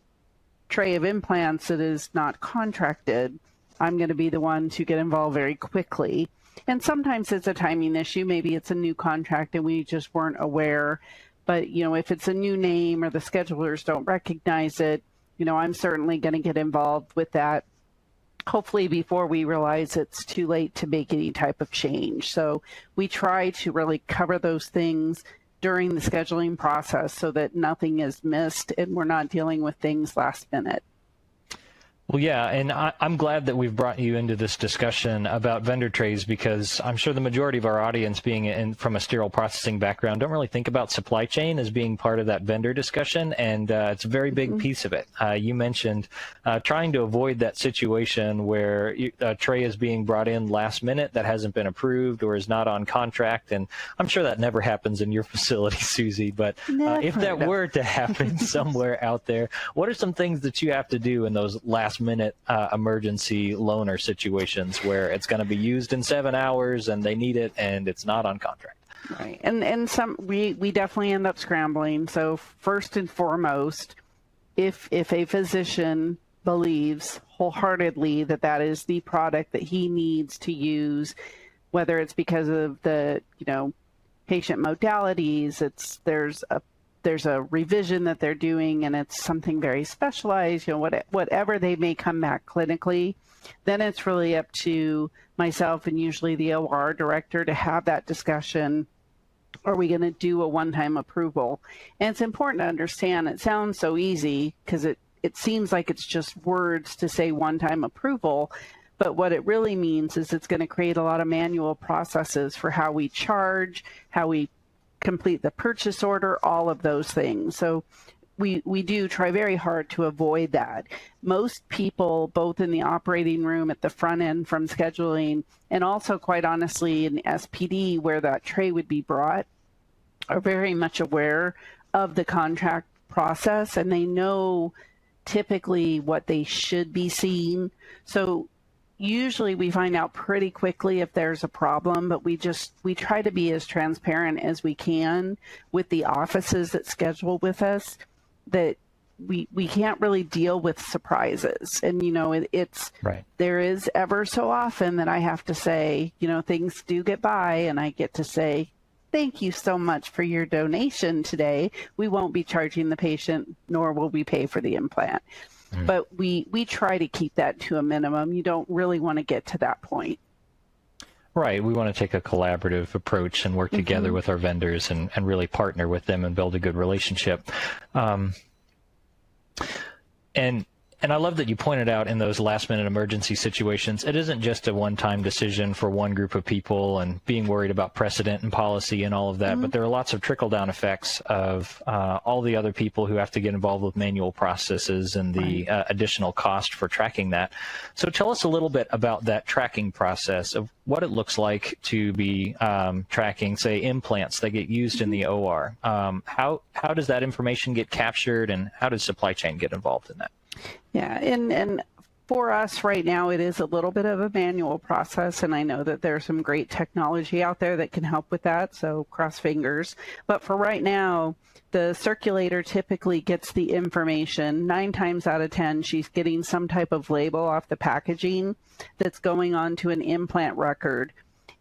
tray of implants that is not contracted, I'm going to be the one to get involved very quickly. And sometimes it's a timing issue. Maybe it's a new contract and we just weren't aware. But, if it's a new name or the schedulers don't recognize it, I'm certainly going to get involved with that, hopefully before we realize it's too late to make any type of change. So we try to really cover those things during the scheduling process so that nothing is missed and we're not dealing with things last minute. Well, yeah, and I'm glad that we've brought you into this discussion about vendor trays, because I'm sure the majority of our audience, being from a sterile processing background, don't really think about supply chain as being part of that vendor discussion, and it's a very big piece of it. You mentioned trying to avoid that situation where a tray is being brought in last minute that hasn't been approved or is not on contract, and I'm sure that never happens in your facility, Susie, but if that were to happen somewhere out there, what are some things that you have to do in those last minute emergency loaner situations where it's going to be used in 7 hours and they need it and it's not on contract? Right, and we definitely end up scrambling. So first and foremost, if a physician believes wholeheartedly that is the product that he needs to use, whether it's because of the patient modalities, there's a revision that they're doing and it's something very specialized, whatever they may come back clinically, then it's really up to myself and usually the OR director to have that discussion. Are we going to do a one-time approval? And it's important to understand, it sounds so easy because it seems like it's just words to say one-time approval, but what it really means is it's going to create a lot of manual processes for how we charge, how we complete the purchase order, all of those things. So we do try very hard to avoid that. Most people, both in the operating room at the front end from scheduling, and also quite honestly in SPD where that tray would be brought, are very much aware of the contract process, and they know typically what they should be seeing. So usually we find out pretty quickly if there's a problem, but we try to be as transparent as we can with the offices that schedule with us, that we can't really deal with surprises. And, you know, it's right. There is ever so often that I have to say, you know, things do get by, and I get to say, thank you so much for your donation today. We won't be charging the patient, nor will we pay for the implant. Mm. But we try to keep that to a minimum. You don't really want to get to that point. Right. We want to take a collaborative approach and work together with our vendors and really partner with them and build a good relationship. And I love that you pointed out in those last-minute emergency situations, it isn't just a one-time decision for one group of people and being worried about precedent and policy and all of that, but there are lots of trickle-down effects of all the other people who have to get involved with manual processes and the additional cost for tracking that. So tell us a little bit about that tracking process of what it looks like to be tracking, say, implants that get used in the OR. How does that information get captured, and how does supply chain get involved in that? Yeah, and for us right now, it is a little bit of a manual process, and I know that there's some great technology out there that can help with that, so cross fingers. But for right now, the circulator typically gets the information. 9 times out of 10, she's getting some type of label off the packaging that's going on to an implant record,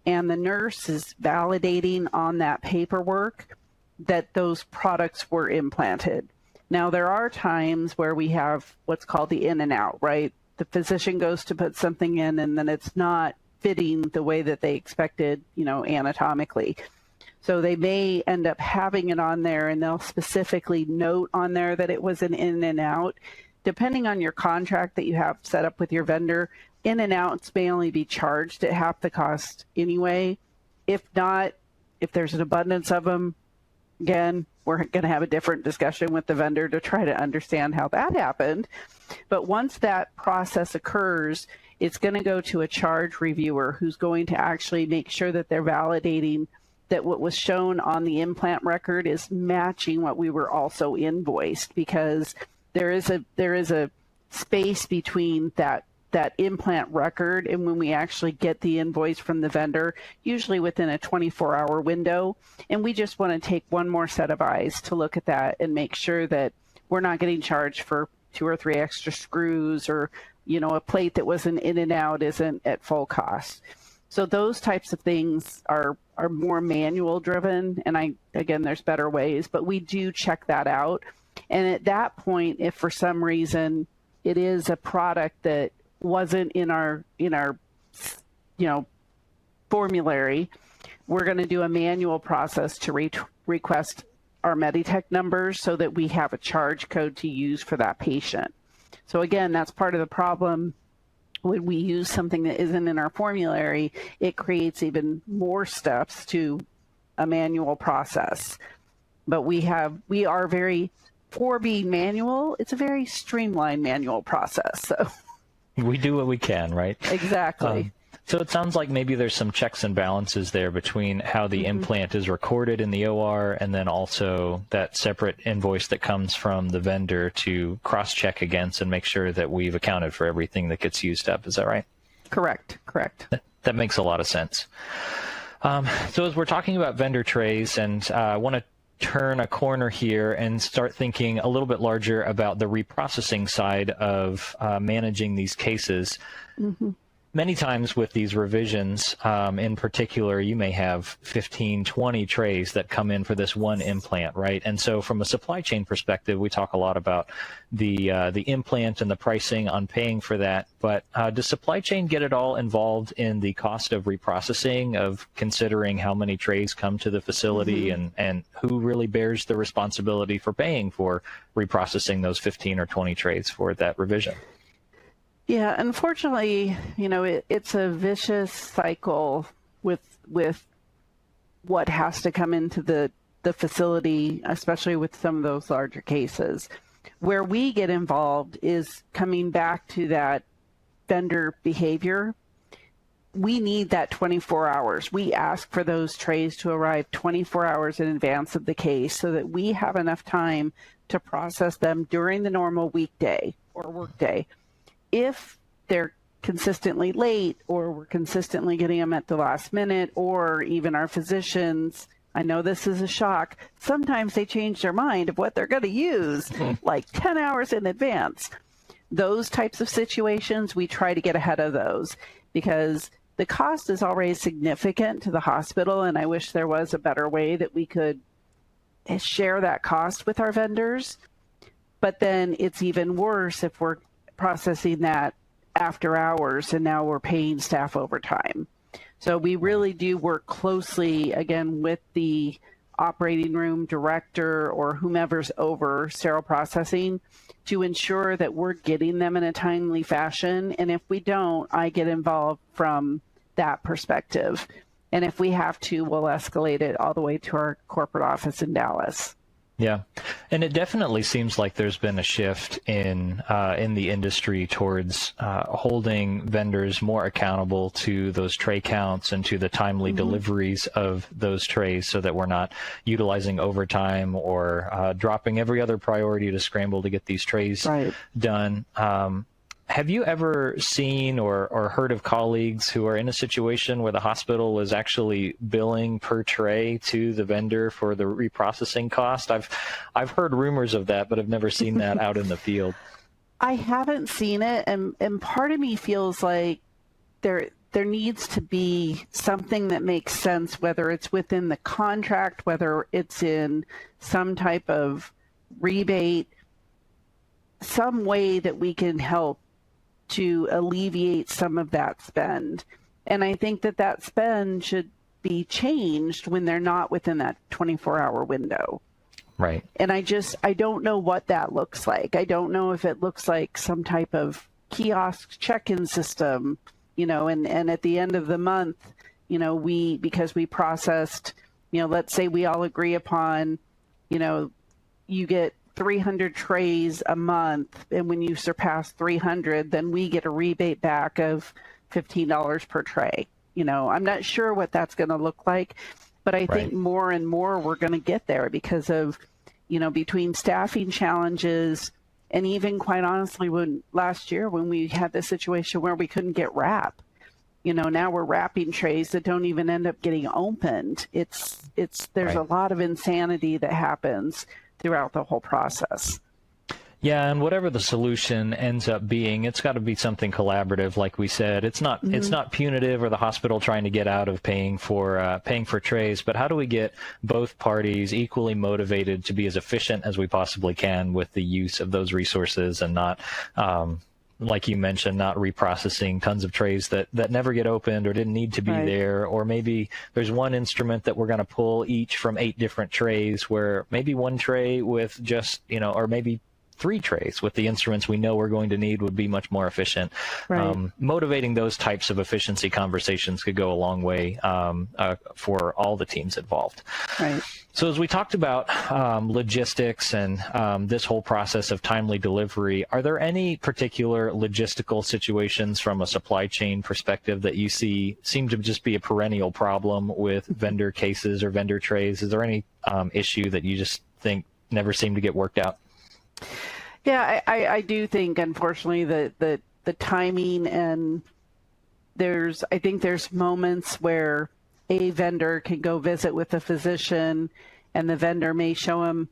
and the nurse is validating on that paperwork that those products were implanted. Now, there are times where we have what's called the in and out, right? The physician goes to put something in, and then it's not fitting the way that they expected, you know, anatomically. So they may end up having it on there, and they'll specifically note on there that it was an in and out. Depending on your contract that you have set up with your vendor, in and outs may only be charged at half the cost anyway. If not, if there's an abundance of them, again, we're going to have a different discussion with the vendor to try to understand how that happened. But once that process occurs, it's going to go to a charge reviewer who's going to actually make sure that they're validating that what was shown on the implant record is matching what we were also invoiced, because there is a space between that implant record and when we actually get the invoice from the vendor, usually within a 24-hour window. And we just want to take one more set of eyes to look at that and make sure that we're not getting charged for 2 or 3 extra screws, or, you know, a plate that was an in and out isn't at full cost. So those types of things are more manual driven. And again, there's better ways, but we do check that out. And at that point, if for some reason it is a product that wasn't in our you know, formulary, we're going to do a manual process to request our Meditech numbers so that we have a charge code to use for that patient. So again, that's part of the problem. When we use something that isn't in our formulary, it creates even more steps to a manual process. But we are very, for being manual, it's a very streamlined manual process. So we do what we can, right? Exactly. So it sounds like maybe there's some checks and balances there between how the implant is recorded in the OR and then also that separate invoice that comes from the vendor to cross-check against and make sure that we've accounted for everything that gets used up. Is that right? Correct. That makes a lot of sense. So as we're talking about vendor trays, and I want to turn a corner here and start thinking a little bit larger about the reprocessing side of managing these cases. Many times with these revisions, in particular, you may have 15, 20 trays that come in for this one implant, right? And so from a supply chain perspective, we talk a lot about the implant and the pricing on paying for that. But does supply chain get it all involved in the cost of reprocessing, of considering how many trays come to the facility and who really bears the responsibility for paying for reprocessing those 15 or 20 trays for that revision? Yeah, unfortunately, you know, it's a vicious cycle with what has to come into the facility, especially with some of those larger cases. Where we get involved is coming back to that vendor behavior. we need that 24 hours. We ask for those trays to arrive 24 hours in advance of the case so that we have enough time to process them during the normal weekday or workday. If they're consistently late, or we're consistently getting them at the last minute, or even our physicians, I know this is a shock, sometimes they change their mind of what they're going to use like 10 hours in advance. Those types of situations, we try to get ahead of those because the cost is already significant to the hospital, and I wish there was a better way that we could share that cost with our vendors. But then it's even worse if we're processing that after hours and now we're paying staff overtime. So we really do work closely, again, with the operating room director or whomever's over sterile processing to ensure that we're getting them in a timely fashion. And if we don't, I get involved from that perspective. And if we have to, we'll escalate it all the way to our corporate office in Dallas. Yeah, and it definitely seems like there's been a shift in the industry towards holding vendors more accountable to those tray counts and to the timely deliveries of those trays, so that we're not utilizing overtime or dropping every other priority to scramble to get these trays done. Have you ever seen or heard of colleagues who are in a situation where the hospital is actually billing per tray to the vendor for the reprocessing cost? I've heard rumors of that, but I've never seen that out in the field. I haven't seen it, and part of me feels like there needs to be something that makes sense, whether it's within the contract, whether it's in some type of rebate, some way that we can help to alleviate some of that spend. And I think that spend should be changed when they're not within that 24-hour window. Right. And I don't know what that looks like. I don't know if it looks like some type of kiosk check-in system, and at the end of the month, because we processed, let's say we all agree upon, you get 300 trays a month, and when you surpass 300, then we get a rebate back of $15 per tray. I'm not sure what that's going to look like, but I think more and more we're going to get there because of, between staffing challenges and even quite honestly, last year when we had the situation where we couldn't get wrap, now we're wrapping trays that don't even end up getting opened. There's a lot of insanity that happens throughout the whole process. Yeah, and whatever the solution ends up being, it's got to be something collaborative, like we said. It's not punitive or the hospital trying to get out of paying for trays, but how do we get both parties equally motivated to be as efficient as we possibly can with the use of those resources, and not, like you mentioned, not reprocessing tons of trays that never get opened or didn't need to be there, or maybe there's one instrument that we're going to pull each from 8 different trays, where maybe one tray with just, or maybe 3 trays with the instruments we know we're going to need would be much more efficient. Motivating those types of efficiency conversations could go a long way for all the teams involved. So as we talked about logistics and this whole process of timely delivery, are there any particular logistical situations from a supply chain perspective that you seem to just be a perennial problem with vendor cases or vendor trays? Is there any issue that you just think never seem to get worked out? Yeah, I do think, unfortunately, that the timing, and I think there's moments where a vendor can go visit with a physician, and the vendor may show him,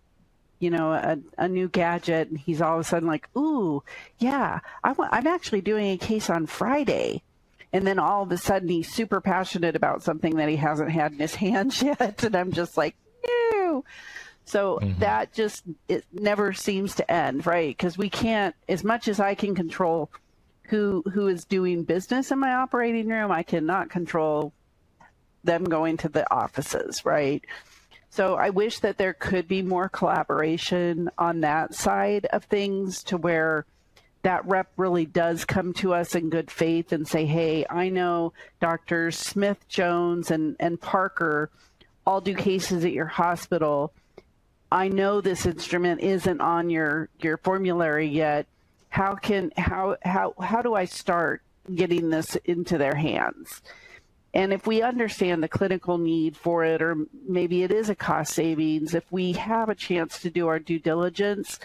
a new gadget, and he's all of a sudden like, ooh, yeah, I'm actually doing a case on Friday. And then all of a sudden he's super passionate about something that he hasn't had in his hands yet. And I'm just like, no. So that it never seems to end, right? Because we can't, as much as I can control who is doing business in my operating room, I cannot control them going to the offices, right? So I wish that there could be more collaboration on that side of things, to where that rep really does come to us in good faith and say, hey, I know Drs. Smith, Jones, and Parker all do cases at your hospital. I know this instrument isn't on your formulary yet. How do I start getting this into their hands. And if we understand the clinical need for it, or maybe it is a cost savings, if we have a chance to do our due diligence,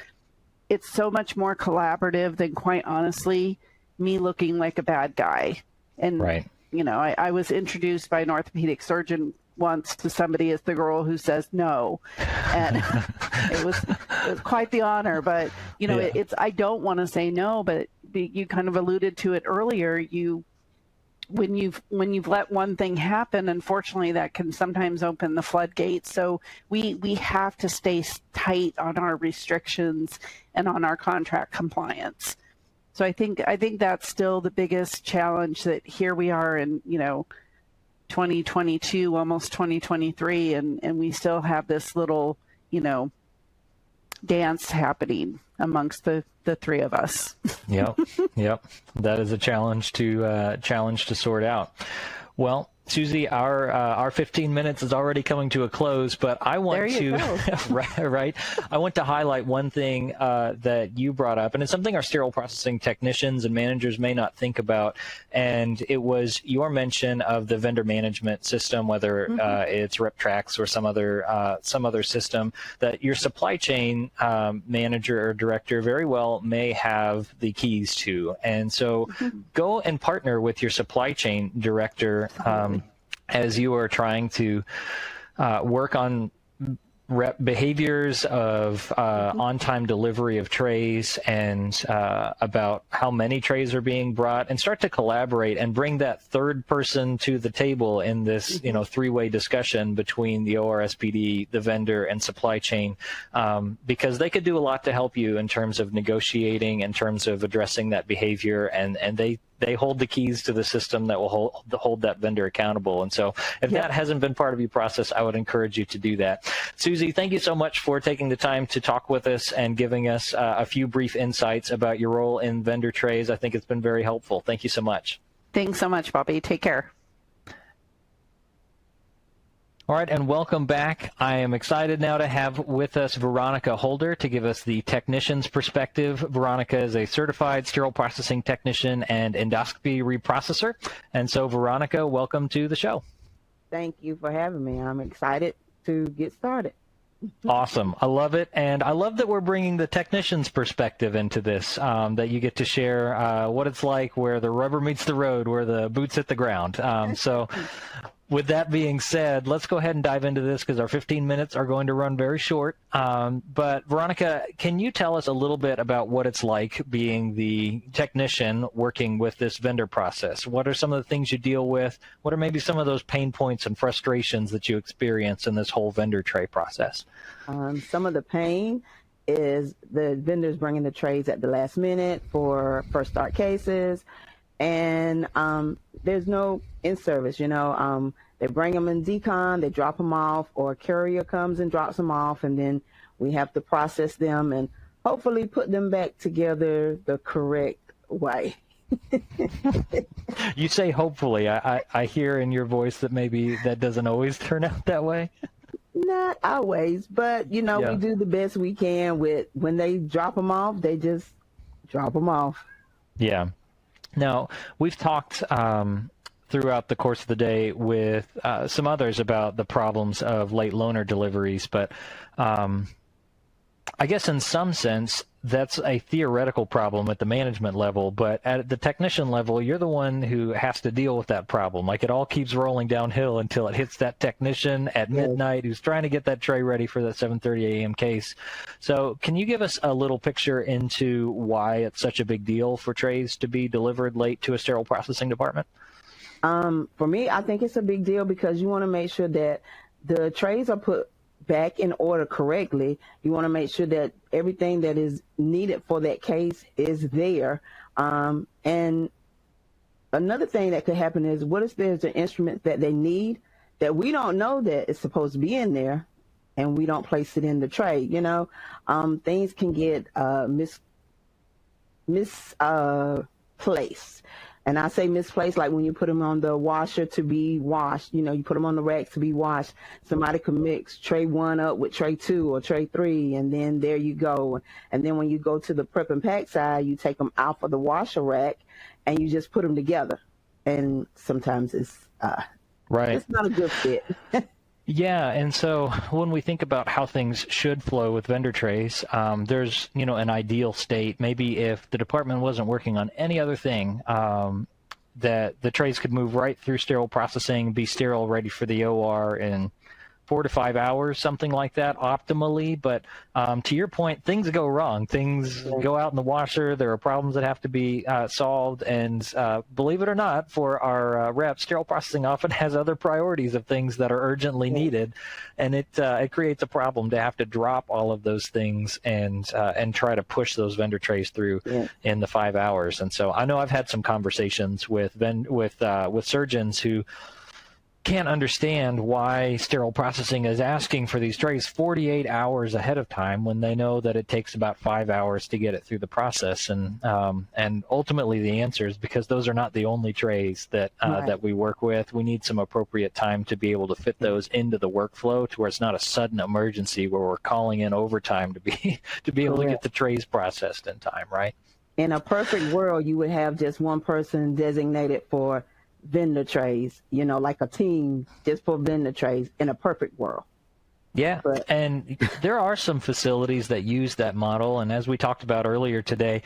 it's so much more collaborative than, quite honestly, me looking like a bad guy. And, right. you know, I was introduced by an orthopedic surgeon once to somebody as the girl who says no. And it was quite the honor. But, you know, I don't want to say no, but you kind of alluded to it earlier. When you've let one thing happen, unfortunately, that can sometimes open the floodgates. So we have to stay tight on our restrictions and on our contract compliance. So I think that's still the biggest challenge, that here we are in, you know, 2022, almost 2023, and we still have this little, you know, dance happening amongst the three of us. Yep. That is a challenge to sort out. Well, Susie, our 15 minutes is already coming to a close, but I want to right. I want to highlight one thing that you brought up, and it's something our sterile processing technicians and managers may not think about. And it was your mention of the vendor management system, whether it's RepTrax or some other system that your supply chain manager or director very well may have the keys to. And so go and partner with your supply chain director as you are trying to work on behaviors of on-time delivery of trays, and about how many trays are being brought, and start to collaborate and bring that third person to the table in this three-way discussion between the ORSPD, the vendor, and supply chain, because they could do a lot to help you in terms of negotiating, in terms of addressing that behavior, and they hold the keys to the system that will hold that vendor accountable. And so if that hasn't been part of your process, I would encourage you to do that. Susie, thank you so much for taking the time to talk with us and giving us a few brief insights about your role in vendor trays. I think it's been very helpful. Thank you so much. Thanks so much, Bobby. Take care. All right, and welcome back. I am excited now to have with us Veronica Holder to give us the technician's perspective. Veronica is a certified sterile processing technician and endoscopy reprocessor. And so, Veronica, welcome to the show. Thank you for having me. I'm excited to get started. Awesome. I love it. And I love that we're bringing the technician's perspective into this, that you get to share what it's like where the rubber meets the road, where the boots hit the ground. So with that being said, let's go ahead and dive into this because our 15 minutes are going to run very short. But Veronica, can you tell us a little bit about what it's like being the technician working with this vendor process? What are some of the things you deal with? What are maybe some of those pain points and frustrations that you experience in this whole vendor tray process? Some of the pain is the vendors bringing the trays at the last minute for first start cases, and there's no in-service, they bring them in decon, they drop them off, or a courier comes and drops them off, and then we have to process them and hopefully put them back together the correct way. You say hopefully. I hear in your voice that maybe that doesn't always turn out that way. Not always, but, we do the best we can with when they drop them off, they just drop them off. Yeah. Now, we've talked throughout the course of the day with some others about the problems of late loaner deliveries, but I guess in some sense that's a theoretical problem at the management level, but at the technician level, you're the one who has to deal with that problem. Like, it all keeps rolling downhill until it hits that technician at midnight who's trying to get that tray ready for that 7:30 a.m. case. So can you give us a little picture into why it's such a big deal for trays to be delivered late to a sterile processing department? For me, I think it's a big deal because you want to make sure that the trays are put back in order correctly. You want to make sure that everything that is needed for that case is there. And another thing that could happen is, what if there's an instrument that they need that we don't know that it's supposed to be in there, and we don't place it in the tray? Things can get misplaced. And I say misplaced, like when you put them on the washer to be washed, you know, you put them on the racks to be washed. Somebody could mix tray 1 up with tray 2 or tray 3, and then there you go. And then when you go to the prep and pack side, you take them out of the washer rack and you just put them together. And sometimes it's right. It's not a good fit. Yeah, and so when we think about how things should flow with vendor trays, there's, you know, an ideal state. Maybe if the department wasn't working on any other thing, that the trays could move right through sterile processing, be sterile, ready for the OR in 4 to 5 hours, something like that, optimally. But to your point, things go wrong. Things go out in the washer. There are problems that have to be solved. And believe it or not, for our reps, sterile processing often has other priorities of things that are urgently needed. And it creates a problem to have to drop all of those things and try to push those vendor trays through in the 5 hours. And so I know I've had some conversations with surgeons who can't understand why sterile processing is asking for these trays 48 hours ahead of time when they know that it takes about 5 hours to get it through the process. And ultimately the answer is because those are not the only trays that that we work with. We need some appropriate time to be able to fit those into the workflow to where it's not a sudden emergency where we're calling in overtime to be able to get the trays processed in time, right? In a perfect world, you would have just one person designated for vendor trays, you know, like a team just for vendor trays in a perfect world. Yeah, and there are some facilities that use that model, and as we talked about earlier today,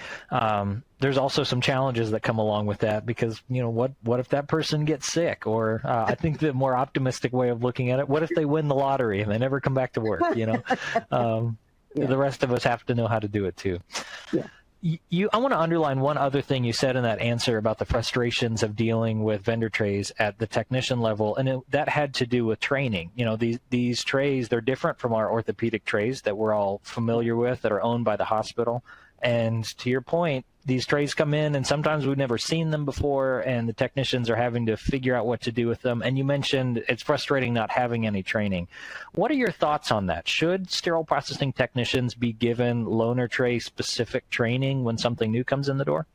there's also some challenges that come along with that because, you know, what if that person gets sick? Or I think the more optimistic way of looking at it, what if they win the lottery and they never come back to work, you know? The rest of us have to know how to do it too. Yeah. I want to underline one other thing you said in that answer about the frustrations of dealing with vendor trays at the technician level, and that had to do with training. You know, these trays, they're different from our orthopedic trays that we're all familiar with that are owned by the hospital. And to your point, these trays come in and sometimes we've never seen them before and the technicians are having to figure out what to do with them. And you mentioned it's frustrating not having any training. What are your thoughts on that? Should sterile processing technicians be given loaner tray specific training when something new comes in the door?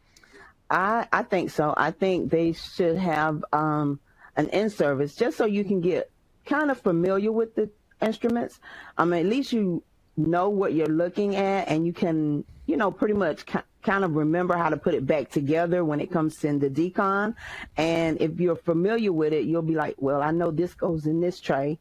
I think so. I think they should have an in-service just so you can get kind of familiar with the instruments. I mean, at least you know what you're looking at and you can, you know, pretty much kind of remember how to put it back together when it comes in the decon. And if you're familiar with it, you'll be like, well, I know this goes in this tray.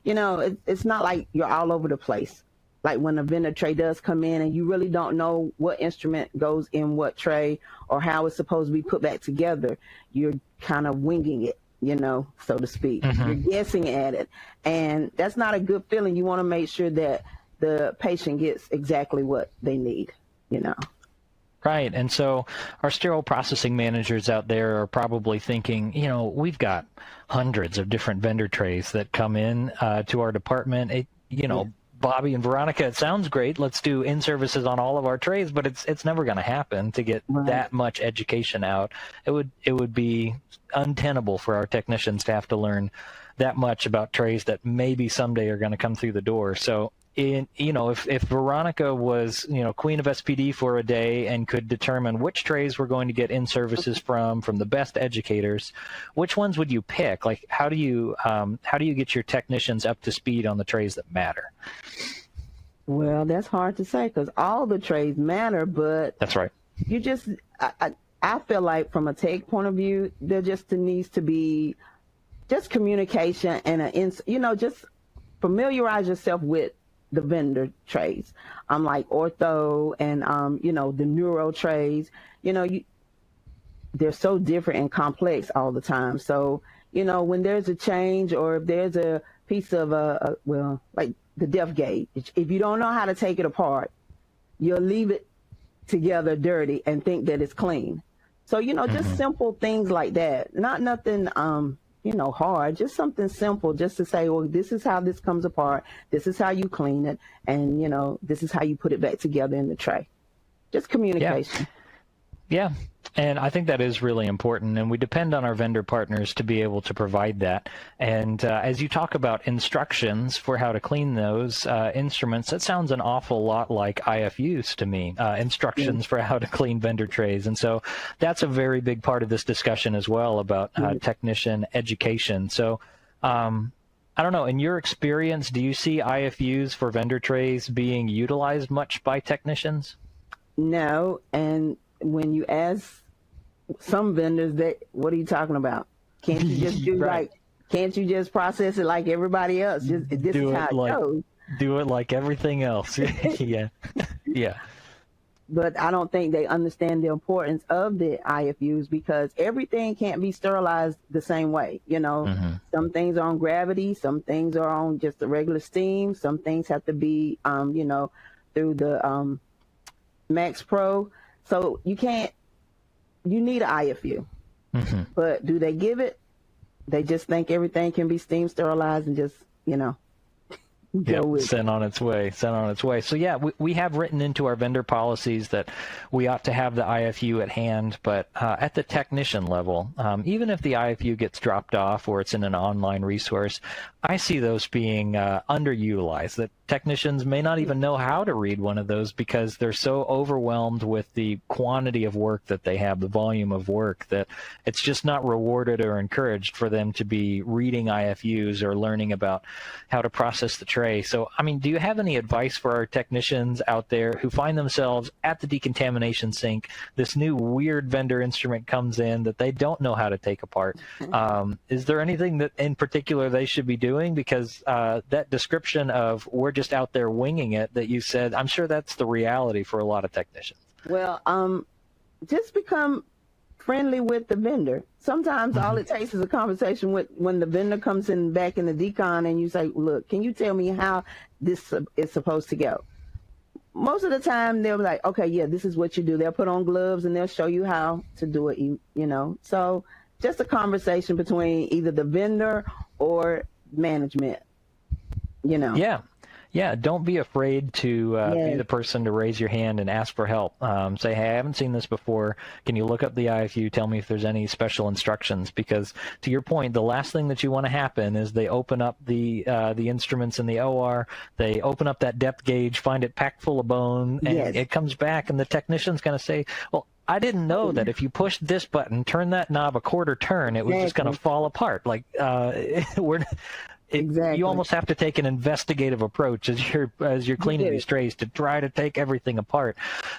You know, it's not like you're all over the place. Like when a vendor tray does come in and you really don't know what instrument goes in what tray or how it's supposed to be put back together, you're kind of winging it, you know, so to speak. You're guessing at it. And that's not a good feeling. You want to make sure that the patient gets exactly what they need, you know. Right, and so our sterile processing managers out there are probably thinking, you know, we've got hundreds of different vendor trays that come in to our department. You know, Bobby and Veronica, it sounds great. Let's do in-services on all of our trays, but it's never going to happen to get that much education out. It would be untenable for our technicians to have to learn that much about trays that maybe someday are going to come through the door. So, you know, if Veronica was, you know, queen of SPD for a day and could determine which trays we're going to get in services from the best educators, which ones would you pick? Like, how do you get your technicians up to speed on the trays that matter? Well, that's hard to say because all the trays matter, but that's right. You just, I feel like from a tech point of view, there just needs to be just communication and you know, just familiarize yourself with the vendor trays. Like ortho and, you know, the neuro trays, you know, they're so different and complex all the time. So, you know, when there's a change or if there's a piece of, well, like the depth gauge, if you don't know how to take it apart, you'll leave it together dirty and think that it's clean. So, you know, just simple things like that. Not nothing, you know, hard, just something simple just to say, well, this is how this comes apart. This is how you clean it. And, you know, this is how you put it back together in the tray. Just communication. Yeah, and I think that is really important, and we depend on our vendor partners to be able to provide that. And as you talk about instructions for how to clean those instruments, that sounds an awful lot like IFUs to me, instructions for how to clean vendor trays. And so that's a very big part of this discussion as well about technician education. So I don't know, in your experience, do you see IFUs for vendor trays being utilized much by technicians? No, and when you ask some vendors that, what are you talking about? Can't you just do Right. can't you just process it like everybody else? Just, this Do is it how it like goes. do it like everything else. Yeah. Yeah. But I don't think they understand the importance of the IFUs, because everything can't be sterilized the same way. You know, some things are on gravity, some things are on just the regular steam, some things have to be, you know, through the Max Pro. So you need an IFU. But do they give it? They just think everything can be steam sterilized and just, you know, sent on its way. So yeah, we have written into our vendor policies that we ought to have the IFU at hand, but at the technician level, even if the IFU gets dropped off or it's in an online resource, I see those being underutilized, that technicians may not even know how to read one of those because they're so overwhelmed with the quantity of work that they have, the volume of work, that it's just not rewarded or encouraged for them to be reading IFUs or learning about how to process the tray. So, I mean, do you have any advice for our technicians out there who find themselves at the decontamination sink? This new weird vendor instrument comes in that they don't know how to take apart. Is there anything that in particular they should be doing? Because that description of we're just out there winging it that you said, I'm sure that's the reality for a lot of technicians. Well, just become friendly with the vendor. Sometimes all it takes is a conversation with, when the vendor comes in back in the decon and you say, look, can you tell me how this is supposed to go? Most of the time they'll be like, okay, yeah, this is what you do. They'll put on gloves and they'll show you how to do it, you know. So just a conversation between either the vendor or management, you know. Yeah, don't be afraid to be the person to raise your hand and ask for help. Say, hey, I haven't seen this before. Can you look up the IFU? Tell me if there's any special instructions. Because to your point, the last thing that you want to happen is they open up the instruments in the OR, they open up that depth gauge, find it packed full of bone, and it comes back, and the technician's going to say, well, I didn't know that if you pushed this button, turn that knob a quarter turn, it was just going to fall apart. Like, you almost have to take an investigative approach as you're cleaning these trays to try to take everything apart.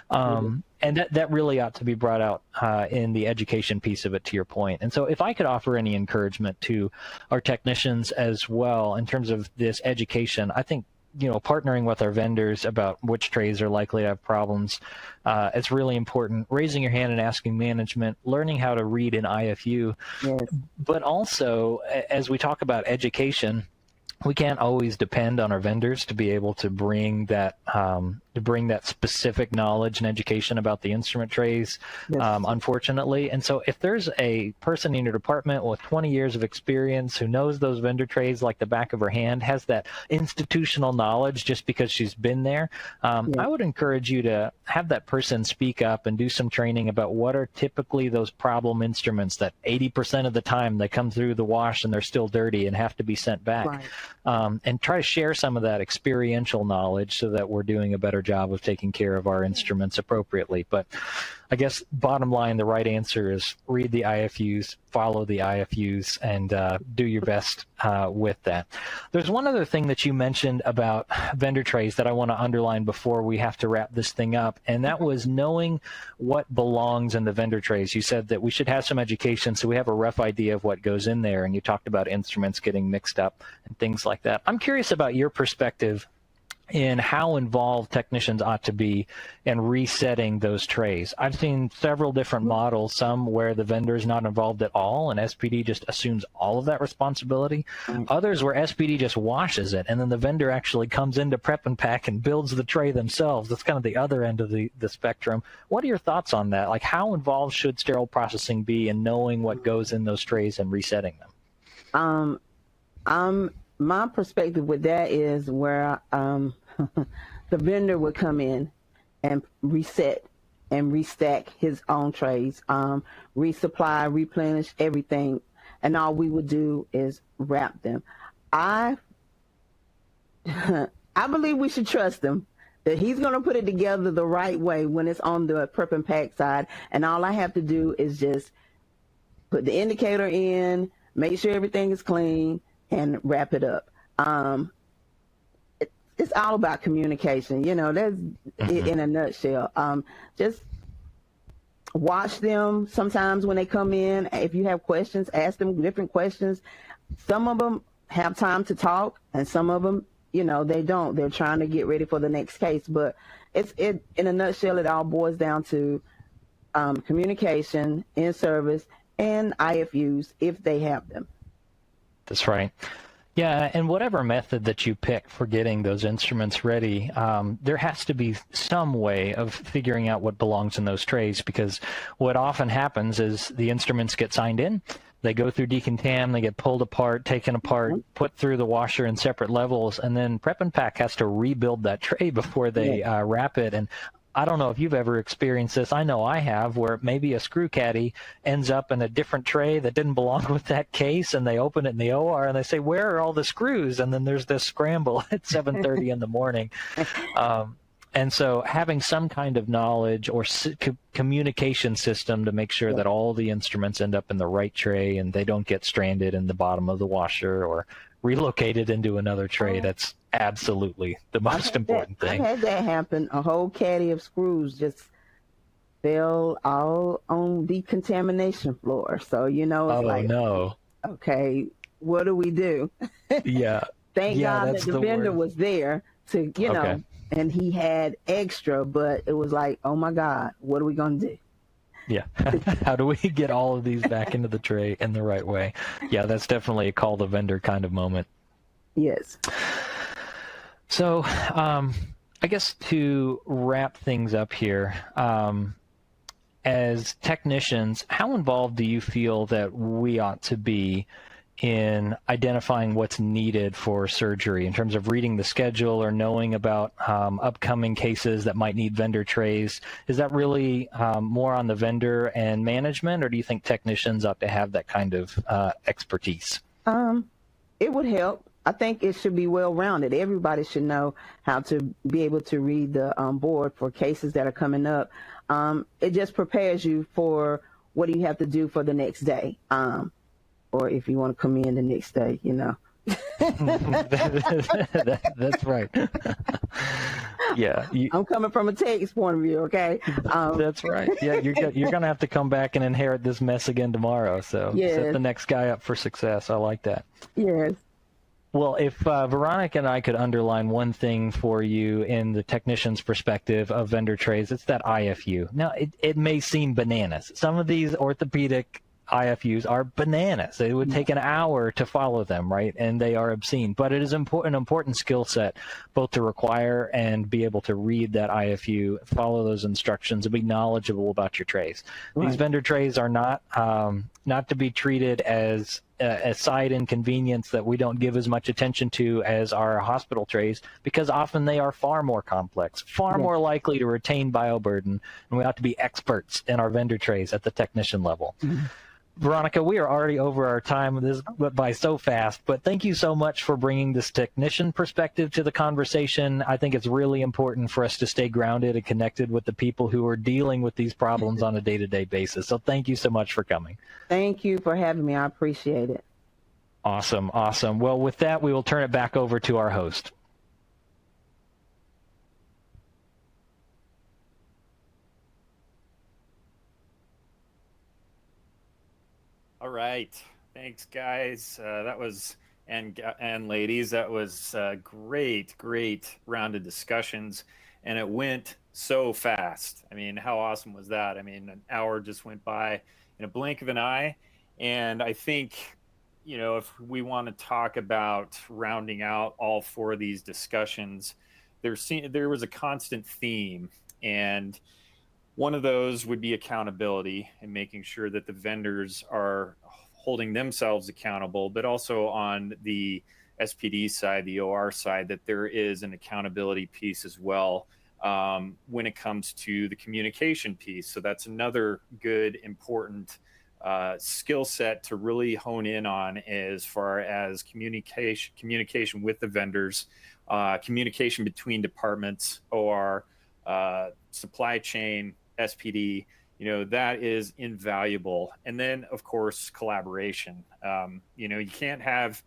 And that really ought to be brought out in the education piece of it, to your point. And so if I could offer any encouragement to our technicians as well in terms of this education, I think, you know, partnering with our vendors about which trays are likely to have problems, it's really important. Raising your hand and asking management, learning how to read an IFU, but also as we talk about education, we can't always depend on our vendors to be able to bring that specific knowledge and education about the instrument trays, unfortunately. And so if there's a person in your department with 20 years of experience who knows those vendor trays like the back of her hand, has that institutional knowledge just because she's been there, I would encourage you to have that person speak up and do some training about what are typically those problem instruments that 80% of the time they come through the wash and they're still dirty and have to be sent back. And try to share some of that experiential knowledge so that we're doing a better job of taking care of our instruments appropriately. But I guess bottom line, the right answer is read the IFUs, follow the IFUs, and do your best with that. There's one other thing that you mentioned about vendor trays that I want to underline before we have to wrap this thing up, and that was knowing what belongs in the vendor trays. You said that we should have some education so we have a rough idea of what goes in there, and you talked about instruments getting mixed up and things like that. I'm curious about your perspective in how involved technicians ought to be in resetting those trays. I've seen several different models, some where the vendor is not involved at all and SPD just assumes all of that responsibility. Others where SPD just washes it and then the vendor actually comes in to prep and pack and builds the tray themselves. That's kind of the other end of the spectrum. What are your thoughts on that? Like, how involved should sterile processing be in knowing what goes in those trays and resetting them? My perspective with that is where the vendor would come in and reset and restack his own trays, resupply, replenish everything. And all we would do is wrap them. I I believe we should trust him that he's going to put it together the right way when it's on the prep and pack side. And all I have to do is just put the indicator in, make sure everything is clean, and wrap it up. It's all about communication. You know, that's it in a nutshell. Just watch them sometimes when they come in. If you have questions, ask them different questions. Some of them have time to talk, and some of them, you know, they don't. They're trying to get ready for the next case. But in a nutshell, it all boils down to communication, in service, and IFUs if they have them. That's right. Yeah, and whatever method that you pick for getting those instruments ready, there has to be some way of figuring out what belongs in those trays, because what often happens is the instruments get signed in, they go through decontam, they get pulled apart, taken apart, put through the washer in separate levels, and then Prep and Pack has to rebuild that tray before they wrap it. And I don't know if you've ever experienced this. I know I have, where maybe a screw caddy ends up in a different tray that didn't belong with that case, and they open it in the OR and they say, "Where are all the screws?" And then there's this scramble at 7:30 in the morning. And so having some kind of knowledge or communication system to make sure that all the instruments end up in the right tray and they don't get stranded in the bottom of the washer or relocated into another tray, that's absolutely the most important thing. I've had that happen. A whole caddy of screws just fell all on the contamination floor. So, you know, it's no. Okay, what do we do? Yeah. Thank God that the vendor was there to, you know, and he had extra, but it was like, oh my God, what are we going to do? Yeah. How do we get all of these back into the tray in the right way? Yeah, that's definitely a call the vendor kind of moment. Yes. So I guess to wrap things up here, as technicians, how involved do you feel that we ought to be in identifying what's needed for surgery in terms of reading the schedule or knowing about upcoming cases that might need vendor trays? Is that really more on the vendor and management, or do you think technicians ought to have that kind of expertise? It would help. I think it should be well-rounded. Everybody should know how to be able to read the board for cases that are coming up. It just prepares you for what do you have to do for the next day. Or if you want to come in the next day, you know. That's right. Yeah. I'm coming from a tech's point of view, okay? That's right. Yeah, you're going to have to come back and inherit this mess again tomorrow. So set the next guy up for success. I like that. Yes. Well, if Veronica and I could underline one thing for you in the technician's perspective of vendor trays, it's that IFU. Now, it may seem bananas. Some of these orthopedic IFUs are bananas. It would take an hour to follow them, right? And they are obscene. But it is an important skill set both to require and be able to read that IFU, follow those instructions, and be knowledgeable about your trays. Right. These vendor trays are not to be treated as a side inconvenience that we don't give as much attention to as our hospital trays, because often they are far more complex, far more likely to retain bioburden, and we ought to be experts in our vendor trays at the technician level. Veronica, we are already over our time. This went by so fast, but thank you so much for bringing this technician perspective to the conversation. I think it's really important for us to stay grounded and connected with the people who are dealing with these problems on a day-to-day basis. So thank you so much for coming. Thank you for having me. I appreciate it. Awesome, awesome. Well, with that, we will turn it back over to our host. All right. Thanks, guys. That was, and ladies, that was great round of discussions. And it went so fast. I mean, how awesome was that? I mean, an hour just went by in a blink of an eye. And I think, you know, if we want to talk about rounding out all four of these discussions, there was a constant theme. And one of those would be accountability and making sure that the vendors are holding themselves accountable, but also on the SPD side, the OR side, that there is an accountability piece as well when it comes to the communication piece. So that's another good, important skill set to really hone in on as far as communication with the vendors, communication between departments, OR, supply chain, SPD. That is invaluable. And then, of course, collaboration. You can't have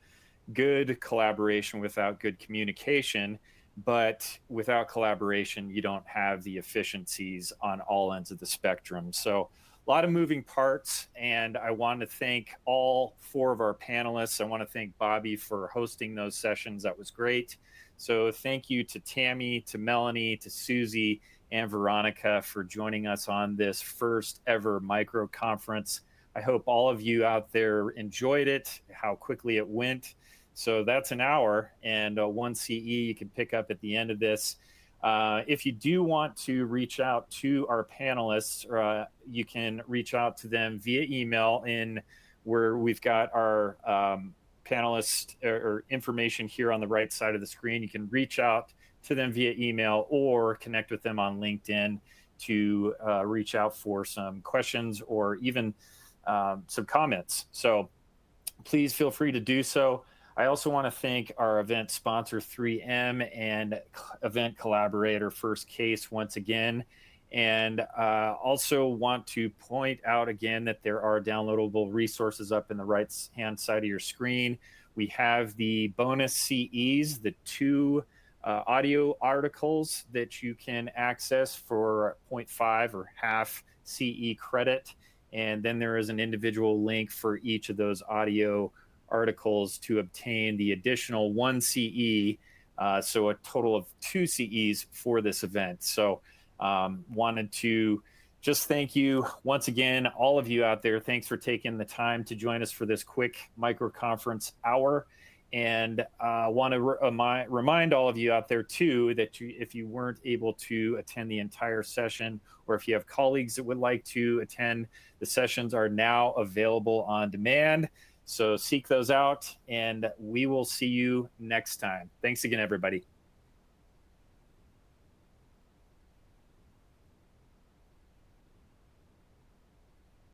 good collaboration without good communication, but without collaboration, you don't have the efficiencies on all ends of the spectrum. So a lot of moving parts, and I want to thank all 4 of our panelists. I want to thank Bobby for hosting those sessions. That was great. So thank you to Tammy, to Melanie, to Susie, and Veronica for joining us on this first ever micro conference. I hope all of you out there enjoyed it, how quickly it went. So that's an hour, and 1 CE you can pick up at the end of this. If you do want to reach out to our panelists, you can reach out to them via email in where we've got our panelist or information here on the right side of the screen. You can reach out to them via email or connect with them on LinkedIn to reach out for some questions or even some comments. So please feel free to do so. I also want to thank our event sponsor 3M and event collaborator First Case once again. And also want to point out again that there are downloadable resources up in the right hand side of your screen. We have the bonus CEs, the 2 audio articles that you can access for 0.5 or half CE credit. And then there is an individual link for each of those audio articles to obtain the additional 1 CE, so a total of 2 CEs for this event. So wanted to just thank you once again, all of you out there. Thanks for taking the time to join us for this quick micro conference hour. And want to remind all of you out there too that if you weren't able to attend the entire session, or if you have colleagues that would like to attend, the sessions are now available on demand. So seek those out, and we will see you next time. Thanks again, everybody.